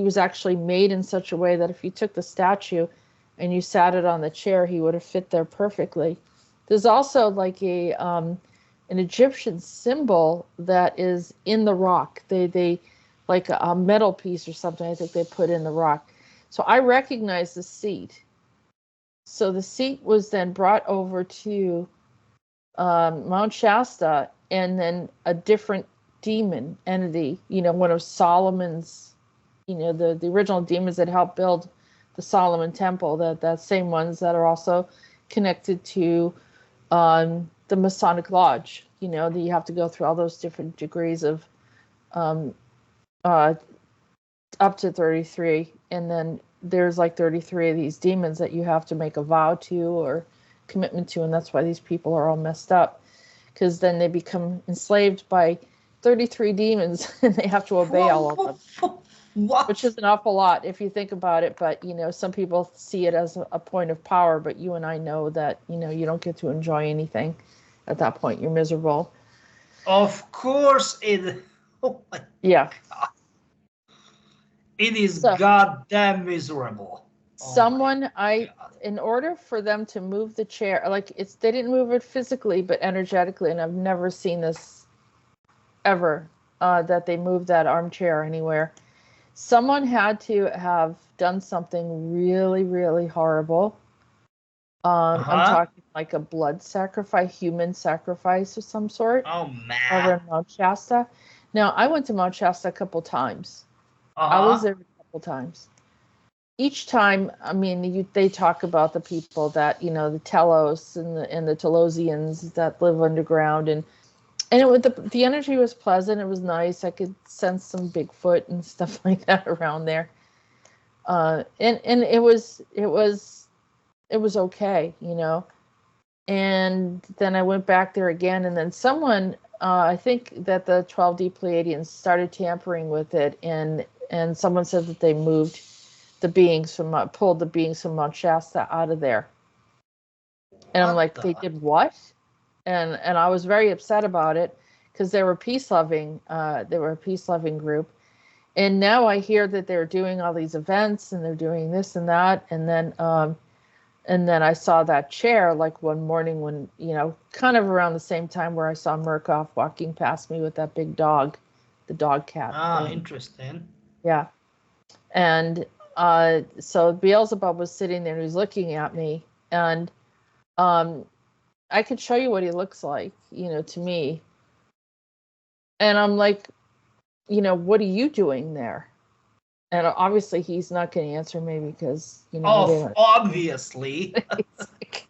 was actually made in such a way that if you took the statue and you sat it on the chair, he would have fit there perfectly. There's also like an Egyptian symbol that is in the rock. They like a metal piece or something. I think they put in the rock. So I recognize the seat. So the seat was then brought over to Mount Shasta. And then a different demon entity, one of Solomon's, the original demons that helped build the Solomon Temple, that same ones that are also connected to the Masonic Lodge, that you have to go through all those different degrees of up to 33. And then there's like 33 of these demons that you have to make a vow to or commitment to. And that's why these people are all messed up. Because then they become enslaved by 33 demons and they have to obey all of them.
What?
Which is an awful lot if you think about it. But, some people see it as a point of power. But you and I know that, you don't get to enjoy anything at that point. You're miserable.
Of course it. Oh my
yeah.
God. It is goddamn miserable.
In order for them to move the chair, they didn't move it physically, but energetically, and I've never seen this ever, that they moved that armchair anywhere. Someone had to have done something really, really horrible, I'm
Uh-huh.
talking like a blood sacrifice, human sacrifice of some sort
Oh
over
man.
in Mount Shasta. Now, I went to Mount Shasta a couple times. I was
Uh-huh.
there a couple times. Each time, I mean, they talk about the people that, the Telos and the Telosians that live underground, and the energy was pleasant. It was nice. I could sense some Bigfoot and stuff like that around there. And it was okay, And then I went back there again, and then someone, I think that the 12D Pleiadians started tampering with it, and someone said that they moved pulled the beings from Mount Shasta out of there. And I'm
What
like, they
the?
did what? And I was very upset about it because they were peace loving. They were a peace loving group. And now I hear that they're doing all these events and they're doing this and that. And then I saw that chair like one morning when, kind of around the same time where I saw Murkoff walking past me with that big dog, the dog cat
Ah,
thing.
interesting.
Yeah. And so Beelzebub was sitting there and he's looking at me. And I could show you what he looks like, to me. And I'm like, what are you doing there? And obviously he's not going to answer me because, he didn't.
Obviously.
Like,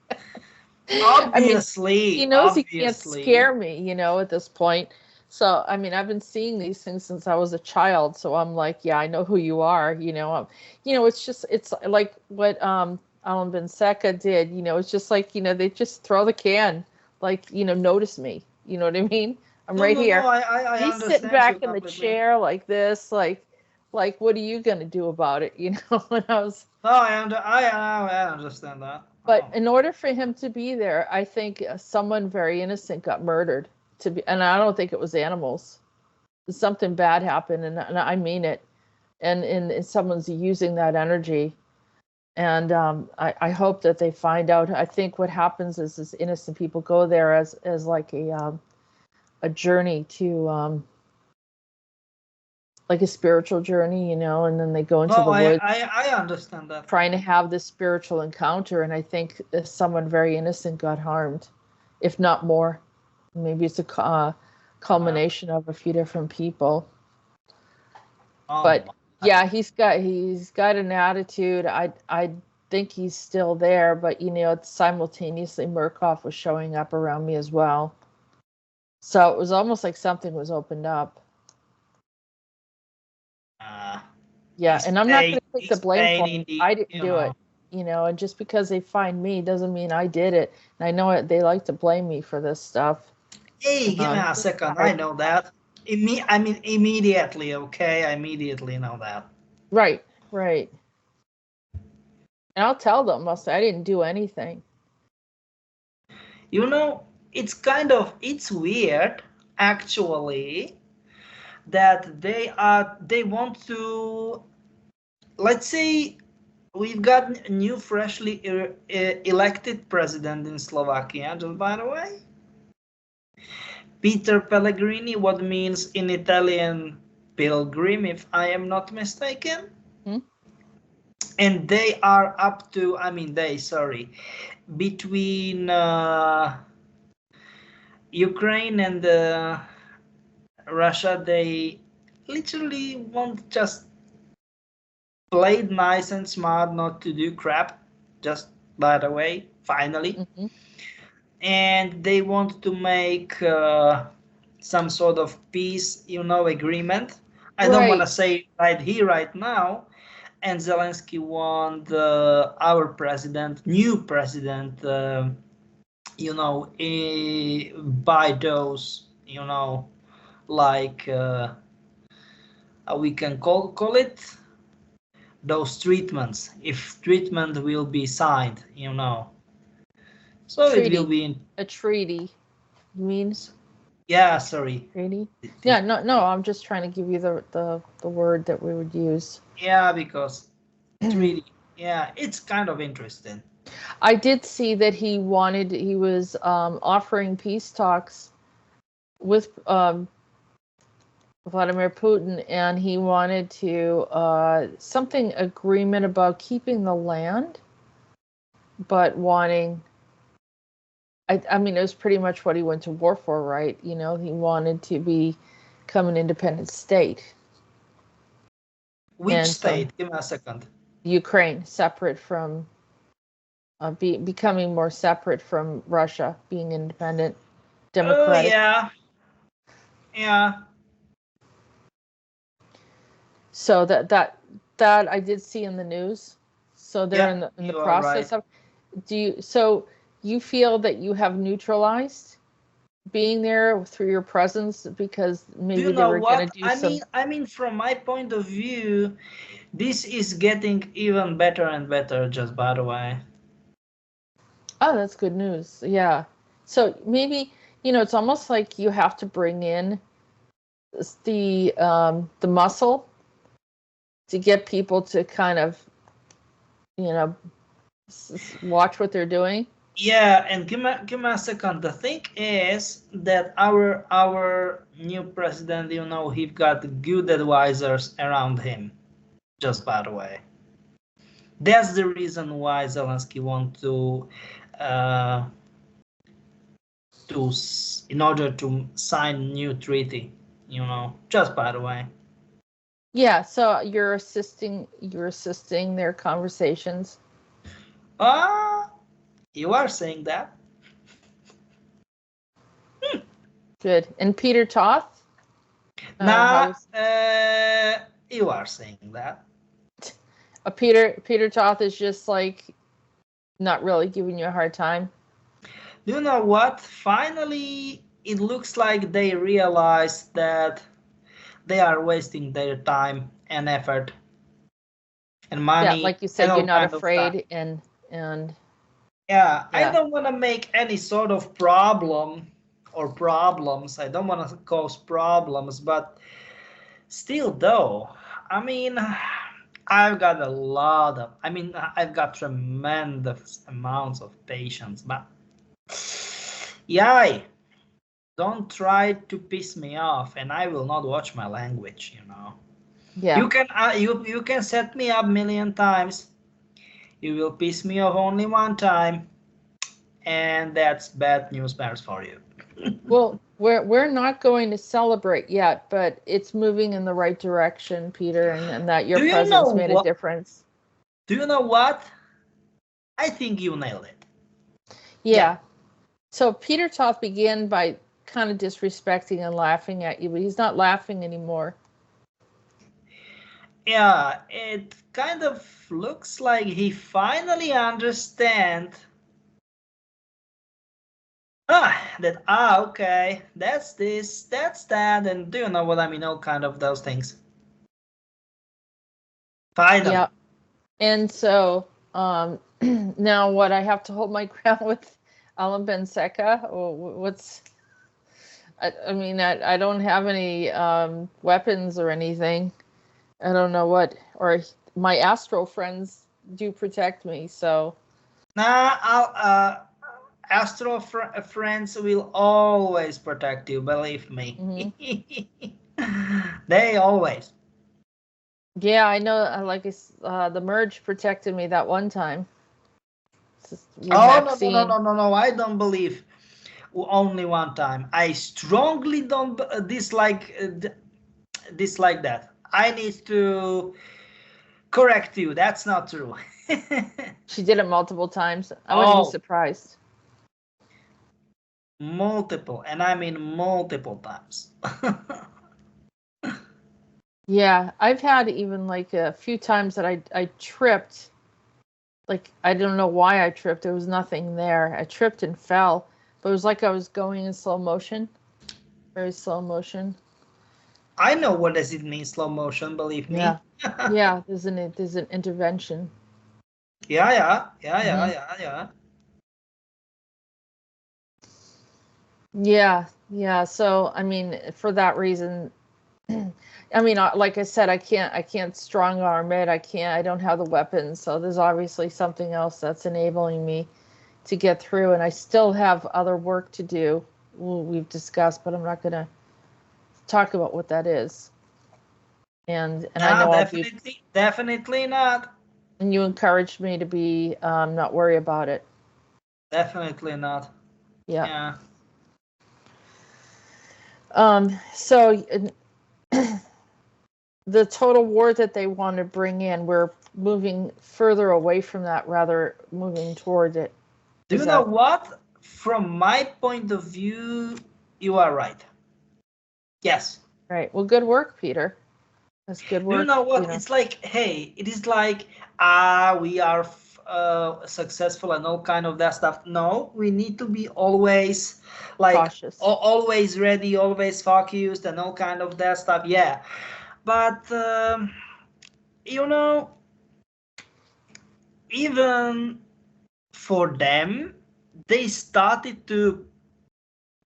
I mean, he
Obviously.
knows he can't
Obviously.
scare me, at this point. So, I mean, I've been seeing these things since I was a child. So I'm like, yeah, I know who you are. It's like what Alim bin Sekah did. It's just like, they just throw the can, like, notice me. You know what I mean? I'm
No,
right
no, no.
here.
I
He's sitting
understand you
back in the
completely.
chair like this, like what are you gonna do about it? When I was.
No, I understand that.
But
Oh.
in order for him to be there, I think someone very innocent got murdered. And I don't think it was animals. Something bad happened, and I mean it. And someone's using that energy, and I hope that they find out. I think what happens is innocent people go there as like a journey to like a spiritual journey, and then they go into
No,
the woods
I understand that
trying to
completely.
have this spiritual encounter, and I think someone very innocent got harmed, if not more. Maybe it's a
Uh,
culmination of a few different people.
oh
But
my.
yeah, he's got an attitude. I think he's still there, but it's simultaneously Murkoff was showing up around me as well. So it was almost like something was opened up.
Uh,
Yeah, and I'm not going to take the
He's
blame
pain
for
in
it.
the,
I didn't do it, and just because they find me doesn't mean I did it. And I know they like to blame me for this stuff.
Hey, give me a second. I know that. I mean, immediately, okay? I immediately know that.
Right, right. And I'll tell them. I'll say I didn't do anything.
You know, it's weird, actually, that they want to, let's say, we've got a new freshly elected president in Slovakia, just by the way. Peter Pellegrini, what means in Italian pilgrim, if I am not mistaken.
Hmm?
And they are up to, between Ukraine and Russia, they literally want just played nice and smart, not to do crap, just by the way, finally.
Mm-hmm.
And they want to make some sort of peace, agreement. I don't want to
Right.
say right here, right now. And Zelensky want our president, new president, by those, like we can call it those treatments. If treatment will be signed, so it will
Treaty.
be in.
A treaty means
Yeah, sorry.
treaty. Yeah, no. I'm just trying to give you the word that we would use.
Yeah, because treaty. Yeah, it's kind of interesting.
I did see that he was offering peace talks with Vladimir Putin, and he wanted to something agreement about keeping the land. but wanting. I mean, it was pretty much what he went to war for, right? You know, he wanted to become an independent state.
Which
And so
state? Give me a second.
Ukraine, separate from, becoming more separate from Russia, being independent,
Oh
democratic.
yeah, yeah.
So that I did see in the news. So they're
Yeah,
in the
you are right.
process of. So you feel that you have neutralized being there through your presence, because
Do
maybe
you
they
know
were going to
what?
do some.
I mean, from my point of view, this is getting even better and better. Just by the way.
Oh, that's good news. Yeah. So maybe, it's almost like you have to bring in the muscle to get people to kind of, you know, watch what they're doing.
Yeah, and give me a second. The thing is that our new president, he's got good advisors around him. Just by the way, that's the reason why Zelensky want uh, in order to sign new treaty. Just by the way.
Yeah. So you're assisting their conversations.
Ah, you are saying that?
Good. And Peter Toth?
Nah,
How's
you are saying that.
Peter Toth is just like not really giving you a hard time.
You know what? Finally, it looks like they realize that they are wasting their time and effort and
Yeah,
money
like you
and
said, you're
all
not
kind of stuff.
afraid, and
Yeah, I
yeah.
don't want to make any sort of problem or problems. I don't want to cause problems, but still, though, I mean, I've got tremendous amounts of patience, but yeah, don't try to piss me off, and I will not watch my language.
Yeah.
You can set me up a million times. You will piss me off only one time, and that's bad news bears for you.
Well, we're not going to celebrate yet, but it's moving in the right direction, Peter, and that your
Do you know
presence made a
what?
difference.
Do you know what? I think you nailed it.
Yeah. So Peter Toth began by kind of disrespecting and laughing at you, but he's not laughing anymore.
Yeah, it kind of looks like he finally understands okay, that's this, that's that, and do you know what I mean? All kind of those things. Finally.
Yeah. And so now what, I have to hold my ground with Alim Ben Sekah? Or what's I mean, I don't have any weapons or anything. I don't know what, or my astro friends do protect me, so.
Nah, Astro friends will always protect you, believe me. They always.
Yeah, I know. Like the merge protected me that one time. With Maxine.
No! I don't believe only one time. I strongly don't dislike that. I need to correct you. That's not true.
She did it multiple times. I wouldn't be
Oh,
surprised.
multiple, and I mean multiple times.
Yeah, I've had even like a few times that I tripped. Like, I don't know why I tripped. There was nothing there. I tripped and fell, but it was like I was going in slow motion, very slow motion.
I know what does it mean, slow motion. Believe me.
Yeah. There's an intervention.
Yeah.
Yeah. So I mean, for that reason, I mean, like I said, I can't strong arm it. I don't have the weapons. So there's obviously something else that's enabling me to get through. And I still have other work to do. We've discussed, but I'm not going to talk about what that is. And I know
Definitely not.
And you encouraged me to be not worry about it.
Definitely not.
Yeah.
Yeah.
So the total war that they want to bring in, we're moving further away from that, rather moving toward it.
Do you know what? From my point of view, you are right. Yes.
Right. Well, good work, Peter. That's good work.
Do you know what?
Peter.
It's like, hey, it is like, we are successful and all kind of that stuff. No, we need to be always like
cautious,
always ready, always focused, and all kind of that stuff. Yeah, but you know, even for them, they started to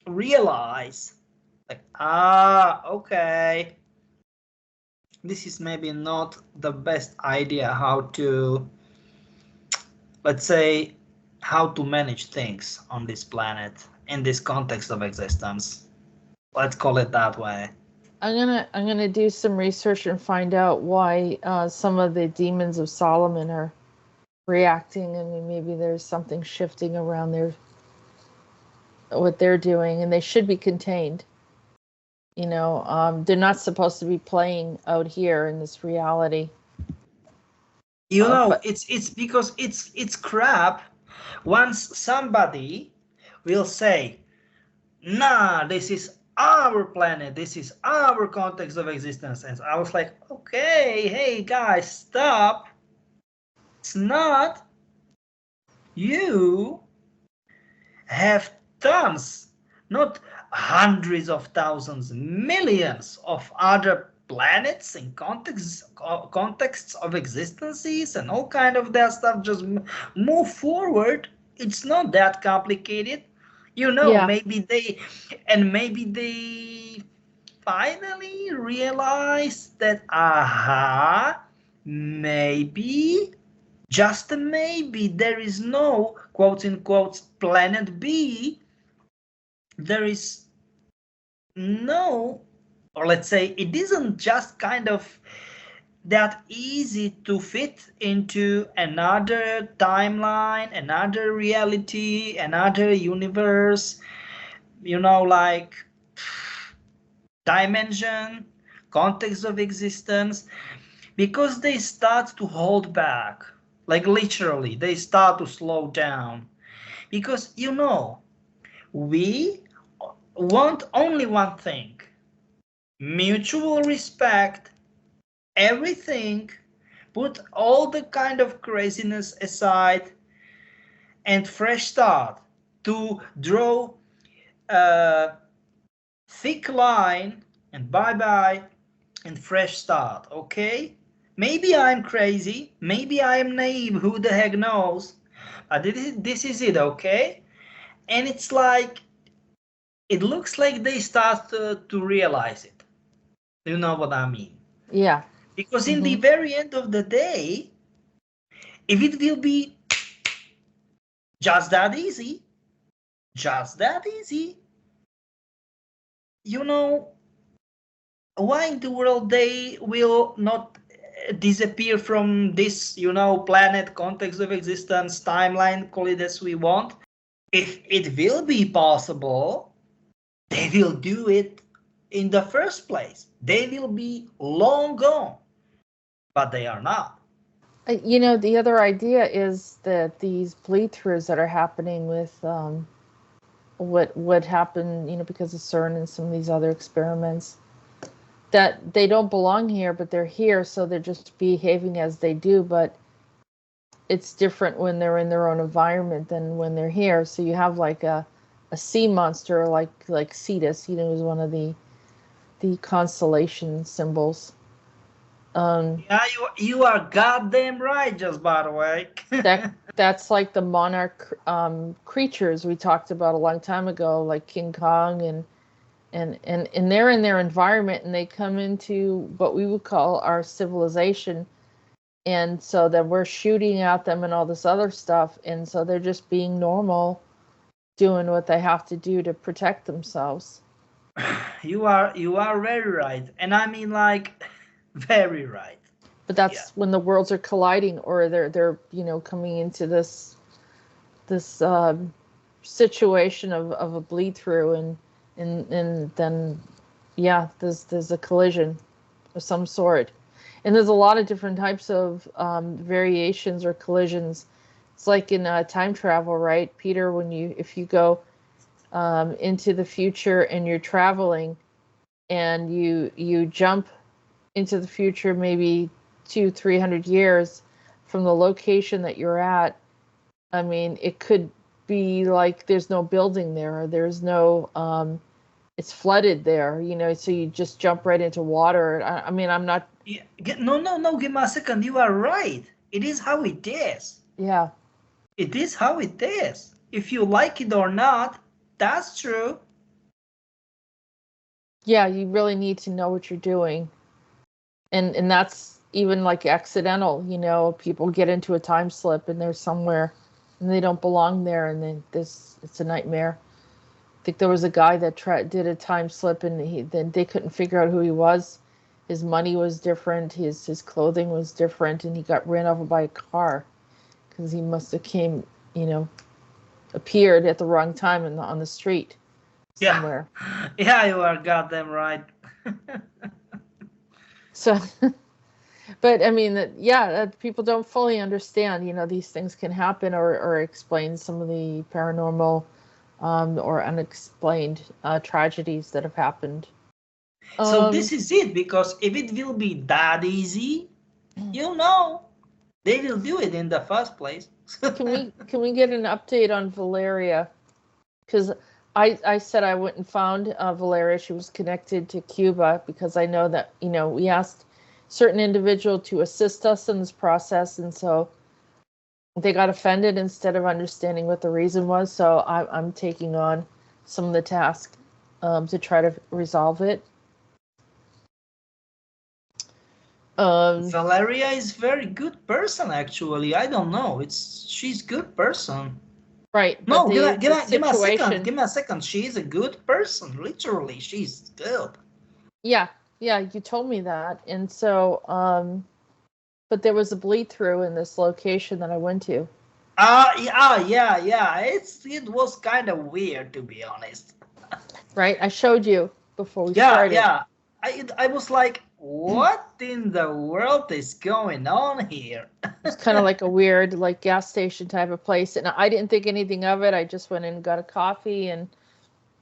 realize like, okay, this is maybe not the best idea how to, let's say, how to manage things on this planet in this context of existence. Let's call it that way.
I'm gonna do some research and find out why some of the demons of Solomon are reacting. I mean, maybe there's something shifting around what they're doing, and they should be contained. You know, they're not supposed to be playing out here in this reality.
You know,
But
it's because it's crap. Once somebody will say, nah, this is our planet, this is our context of existence, and I was like, okay, hey guys, stop. It's not. You have tons, not hundreds of thousands, millions of other planets and contexts of existences and all kind of that stuff. Just move forward. It's not that complicated. You know,
yeah,
maybe they finally realize that, maybe, just maybe, there is no quotes in quotes planet B. There is no, or let's say it isn't just kind of that easy to fit into another timeline, another reality, another universe, you know, like dimension, context of existence, because they start to hold back. Like literally, they start to slow down. Because, you know, we want only one thing: mutual respect, everything, put all the kind of craziness aside, and fresh start, to draw a thick line and bye bye and fresh start. Okay, maybe I'm crazy, maybe I'm naive, who the heck knows, but this is it. Okay, and it's like, it looks like they start to realize it. You know what I mean?
yeah.
Because in the very end of the day, if it will be just that easy, you know, why in the world they will not disappear from this, you know, planet, context of existence, timeline, call it as we want? If it will be possible, they will do it in the first place. They will be long gone, but they are not.
You know, the other idea is that these bleed-throughs that are happening with what happened, you know, because of CERN and some of these other experiments, that they don't belong here, but they're here, so they're just behaving as they do. But it's different when they're in their own environment than when they're here. So you have like a sea monster, like Cetus, you know, is one of the constellation symbols.
Yeah, you are goddamn right. Just by the way,
that's like the monarch creatures we talked about a long time ago, like King Kong, and they're in their environment, and they come into what we would call our civilization, and so then we're shooting at them and all this other stuff, and so they're just being normal, doing what they have to do to protect themselves.
you are very right, and I mean, like, very right.
but that's when the worlds are colliding, or they're coming into this situation of a bleed through, and then there's a collision of some sort. And there's a lot of different types of variations or collisions. It's like in time travel, right, Peter? If you go into the future and you're traveling, and you jump into the future maybe 200-300 years from the location that you're at. I mean, it could be like there's no building there, or there's no it's flooded there, so you just jump right into water. I mean, I'm not.
Yeah, no, give me a second. You are right. It is how it is.
Yeah.
It is how it is. If you like it or not, that's true.
Yeah, you really need to know what you're doing. And that's even like accidental, people get into a time slip and they're somewhere and they don't belong there, and then it's a nightmare. I think there was a guy that did a time slip, and then they couldn't figure out who he was. His money was different, his clothing was different, and he got ran over by a car because he must have appeared at the wrong time on the street somewhere.
Yeah, you are goddamn right.
So, but I mean, people don't fully understand, these things can happen or explain some of the paranormal or unexplained tragedies that have happened.
So this is it, because if it will be that easy, they will do it in the first place.
Can we get an update on Valeria? Because I said I went and found Valeria. She was connected to Cuba because I know that, we asked certain individual to assist us in this process. And so they got offended instead of understanding what the reason was. So I'm taking on some of the task to try to resolve it.
Valeria is very good person, actually. I don't know. She's good person.
Right.
No, give me a second. She is a good person. Literally, she's good.
Yeah, you told me that. And so, but there was a bleed through in this location that I went to.
Yeah. It was kind of weird, to be honest.
Right, I showed you before we started.
Yeah. I was like, what in the world is going on here?
It's kind of like a weird, like, gas station type of place, and I didn't think anything of it. I just went in and got a coffee and,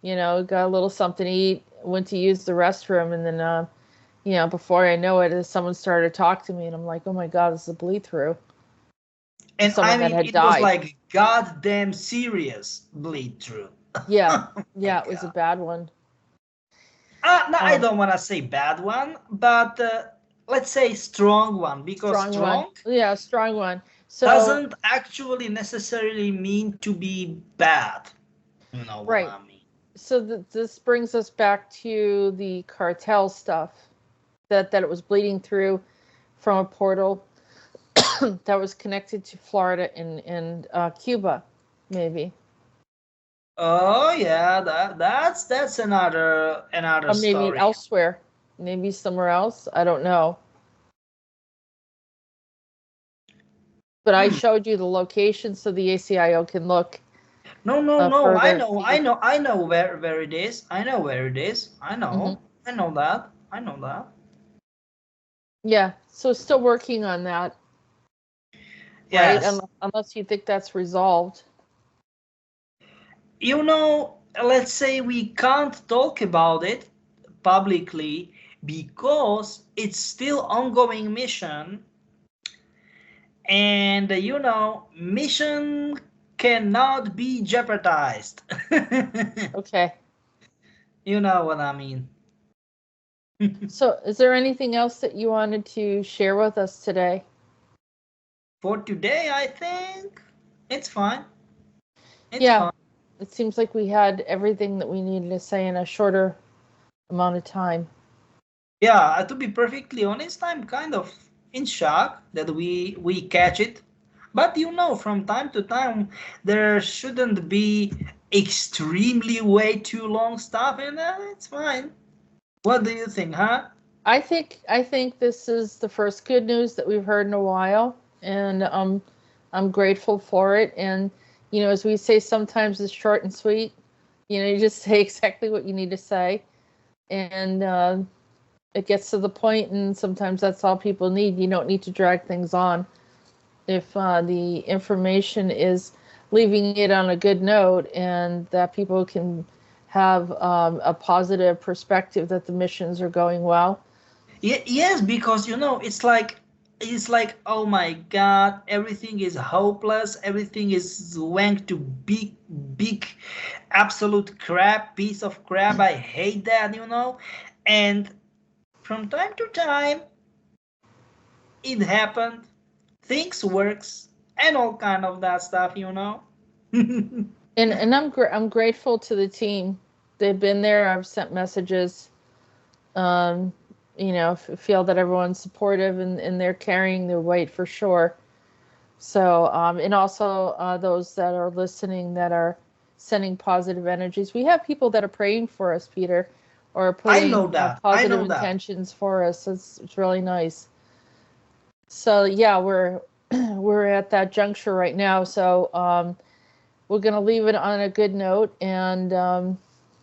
got a little something to eat. Went to use the restroom, and then, before I know it, someone started to talk to me, and I'm like, oh my God, this is a bleed through.
And
someone that had
it
died.
was like goddamn serious bleed through.
Yeah,
Oh
it was a bad one.
No, I don't want to say bad one, but let's say strong one, because strong
one. Strong one. So
doesn't actually necessarily mean to be bad. You know what I mean?
So this brings us back to the cartel stuff, that it was bleeding through from a portal that was connected to Florida and Cuba, maybe.
Oh yeah, that's another
or maybe
story.
Elsewhere, maybe somewhere else. I don't know. But I showed you the location so the ACIO can look.
No. I know where it is. I know where it is. I know. Mm-hmm. I know that.
Yeah. So still working on that.
Yes.
Right? Unless you think that's resolved.
Let's say we can't talk about it publicly because it's still ongoing mission, and mission cannot be jeopardized.
Okay.
You know what I mean.
So is there anything else that you wanted to share with us today?
For today, I think it's fine. It's fine.
It seems like we had everything that we needed to say in a shorter amount of time.
Yeah, to be perfectly honest, I'm kind of in shock that we catch it. But from time to time, there shouldn't be extremely way too long stuff, and it's fine. What do you think, huh?
I think this is the first good news that we've heard in a while, and I'm grateful for it. And as we say, sometimes it's short and sweet. You just say exactly what you need to say, and it gets to the point. And sometimes that's all people need. You don't need to drag things on. If the information is leaving it on a good note, and that people can have a positive perspective that the missions are going well.
Yes, because it's like, oh my God, everything is hopeless, everything is went to big absolute crap, piece of crap. I hate that. And from time to time it happened, things works, and all kind of that stuff.
And I'm grateful to the team. They've been there. I've sent messages. Um, feel that everyone's supportive, and they're carrying their weight for sure. So, and also those that are listening that are sending positive energies. We have people that are praying for us, Peter, or
I
putting
know that. I
positive
know that.
intentions for us. It's really nice. So yeah, we're we're at that juncture right now. So we're gonna leave it on a good note, and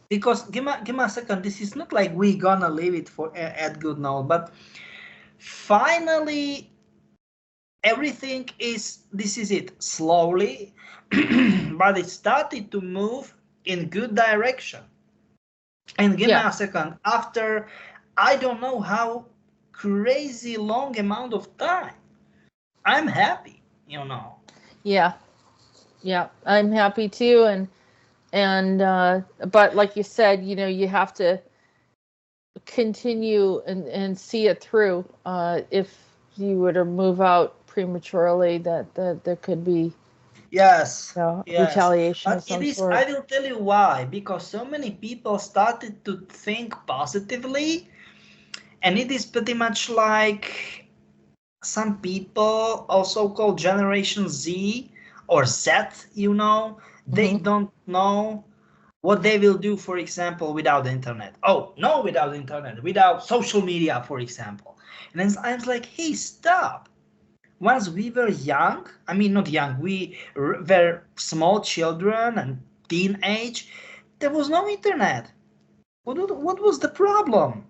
Because give me a second. This is not like we gonna leave it for at good note, but finally everything is. This is it. Slowly, but it started to move in good direction. And give me
yeah,
a second. After I don't know how crazy long amount of time, I'm happy.
yeah, yeah. I'm happy too, and but like you said, you have to continue and see it through. If you were to move out prematurely, that there could be
Yes, yes.
retaliation of
But it
some
is, I
sort.
will tell you why. Because so many people started to think positively, and it is pretty much like some people, also called Generation Z or Z, they
Hmm.
don't know what they will do, for example, without the internet. Oh, no, without internet, without social media, for example. And then I was like, hey, stop. Once we were young, I mean, not young, we were small children and teenage, there was no internet. What was the problem?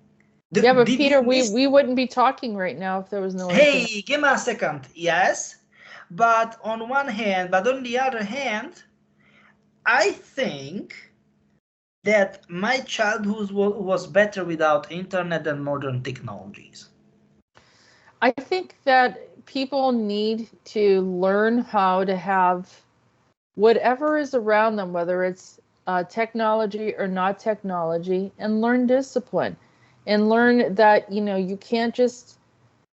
Yeah, but
Did you
Peter, we
miss?
we wouldn't be talking right now if there was no internet.
Hey, give me a second. Yes, but on one hand, but on the other hand, I think that my childhood was better without internet and modern technologies.
I think that people need to learn how to have whatever is around them, whether it's technology or not technology, and learn discipline, and learn that you can't just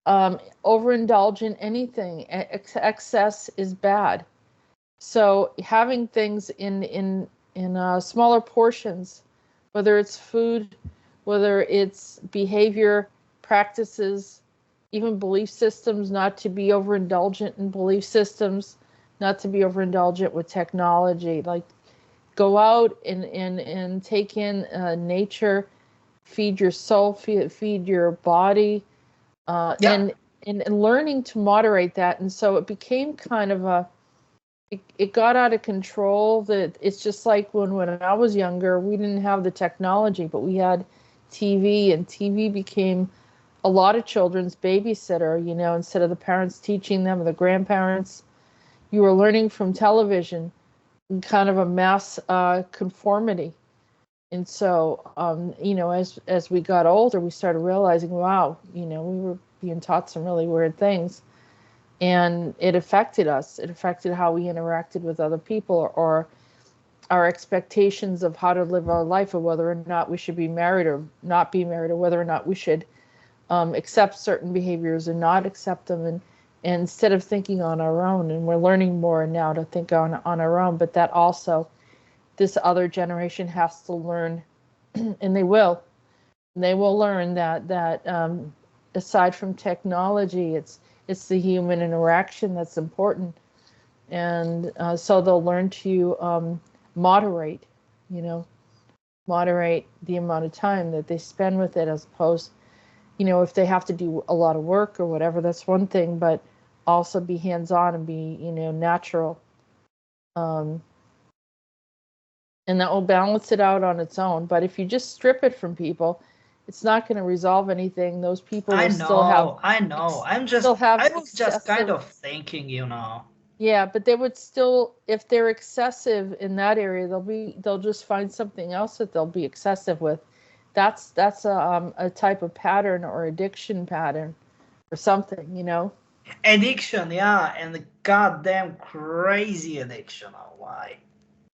overindulge in anything. Excess is bad. So having things in smaller portions, whether it's food, whether it's behavior, practices, even belief systems, not to be overindulgent in belief systems, not to be overindulgent with technology. Like go out and take in nature, feed your soul, feed your body,
Yeah,
and learning to moderate that. And so it became kind of it got out of control. That it's just like when I was younger, we didn't have the technology, but we had TV, and TV became a lot of children's babysitter. Instead of the parents teaching them or the grandparents, you were learning from television in kind of a mass conformity. And so, as we got older, we started realizing, wow, we were being taught some really weird things, and it affected us. It affected how we interacted with other people, or our expectations of how to live our life, or whether or not we should be married or not be married, or whether or not we should accept certain behaviors or not accept them. And instead of thinking on our own, and we're learning more now to think on our own, but that also this other generation has to learn, and they will learn that aside from technology, it's the human interaction that's important. And so they'll learn to moderate, you know, moderate the amount of time that they spend with it, as opposed if they have to do a lot of work or whatever, that's one thing, but also be hands-on and be, natural. And that will balance it out on its own. But if you just strip it from people, it's not going to resolve anything. Those people will still have.
I know. I was just kind of thinking,
Yeah, but they would still, if they're excessive in that area, they'll just find something else that they'll be excessive with. That's a type of pattern or addiction pattern or something,
Addiction, yeah, and the goddamn crazy addiction. Oh, why?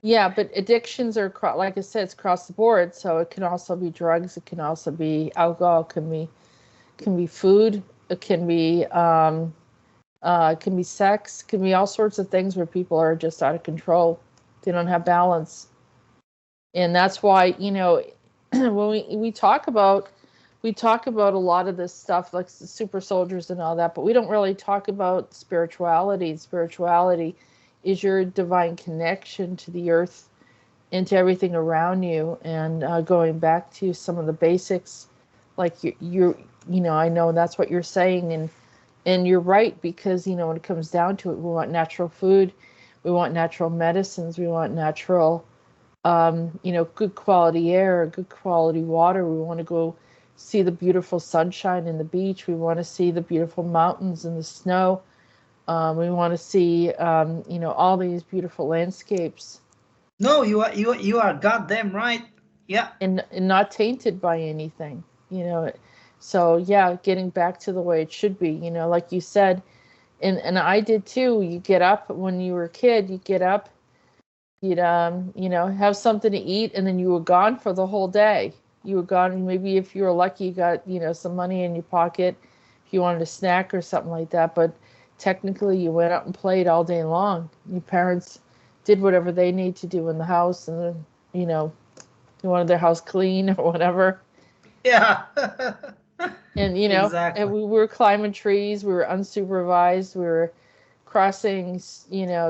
Yeah, but addictions are, like I said, it's across the board. So it can also be drugs. It can also be alcohol. It can be food. It can be sex. It can be all sorts of things where people are just out of control. They don't have balance, and that's why when we talk about a lot of this stuff, like the super soldiers and all that, but we don't really talk about spirituality. Spirituality is your divine connection to the earth and to everything around you, and going back to some of the basics, like I know that's what you're saying, and you're right, because when it comes down to it, we want natural food, we want natural medicines, we want natural good quality air, good quality water. We want to go see the beautiful sunshine in the beach. We want to see the beautiful mountains and the snow. We want to see, all these beautiful landscapes.
No, you are goddamn right. Yeah.
And not tainted by anything, So yeah, getting back to the way it should be, like you said, and I did too. You get up when you were a kid. You get up, you'd have something to eat, and then you were gone for the whole day. You were gone. Maybe if you were lucky, you got some money in your pocket if you wanted a snack or something like that. But technically, you went out and played all day long. Your parents did whatever they need to do in the house, and you wanted their house clean or whatever.
Yeah.
And
exactly.
And we were climbing trees. We were unsupervised. We were crossing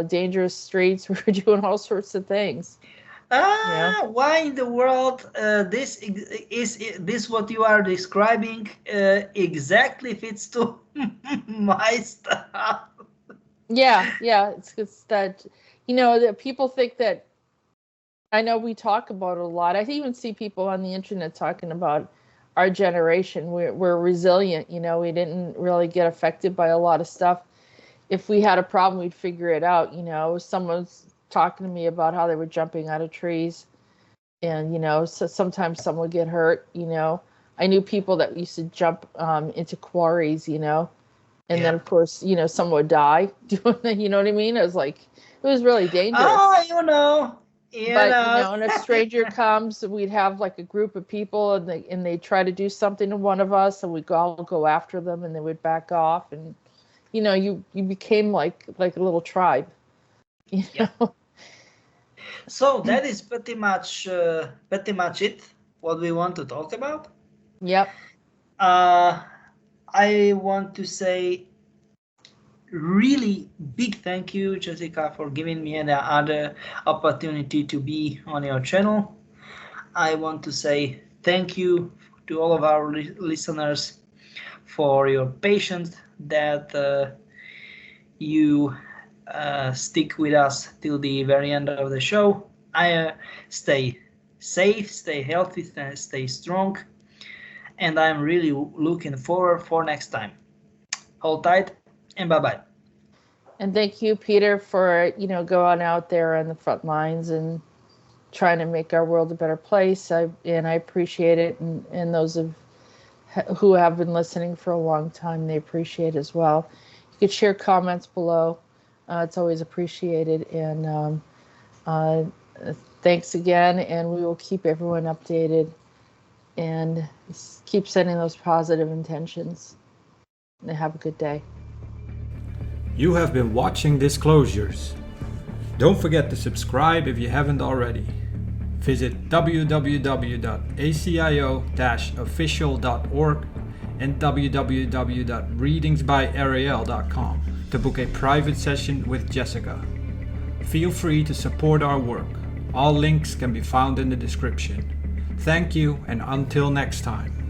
dangerous streets. We were doing all sorts of things.
Why in the world this is what you are describing exactly fits to my stuff?
Yeah, it's that that people think that. I know we talk about it a lot. I even see people on the internet talking about our generation. We're resilient. We didn't really get affected by a lot of stuff. If we had a problem, we'd figure it out. Someone's talking to me about how they were jumping out of trees, and so sometimes someone would get hurt. I knew people that used to jump into quarries, and then of course someone would die doing that. You know what I mean? It was really dangerous.
Oh,
But and a stranger comes, we'd have like a group of people, and they try to do something to one of us, and we'd all go after them, and they would back off, and you became like a little tribe.
So that is pretty much it. What we want to talk about.
Yep.
I want to say really big thank you, Jessica, for giving me another opportunity to be on your channel. I want to say thank you to all of our listeners for your patience, that you stick with us till the very end of the show. Stay safe, stay healthy, stay strong, and I'm really looking forward for next time. Hold tight, and bye-bye.
And thank you, Peter, for going out there on the front lines and trying to make our world a better place. I appreciate it, and those who have been listening for a long time, they appreciate it as well. You could share comments below. It's always appreciated. And thanks again, and we will keep everyone updated and keep sending those positive intentions. And have a good day.
You have been watching Disclosures. Don't forget to subscribe if you haven't already. Visit www.acio-official.org and www.readingsbyarael.com to book a private session with Jessica. Feel free to support our work. All links can be found in the description. Thank you, and until next time.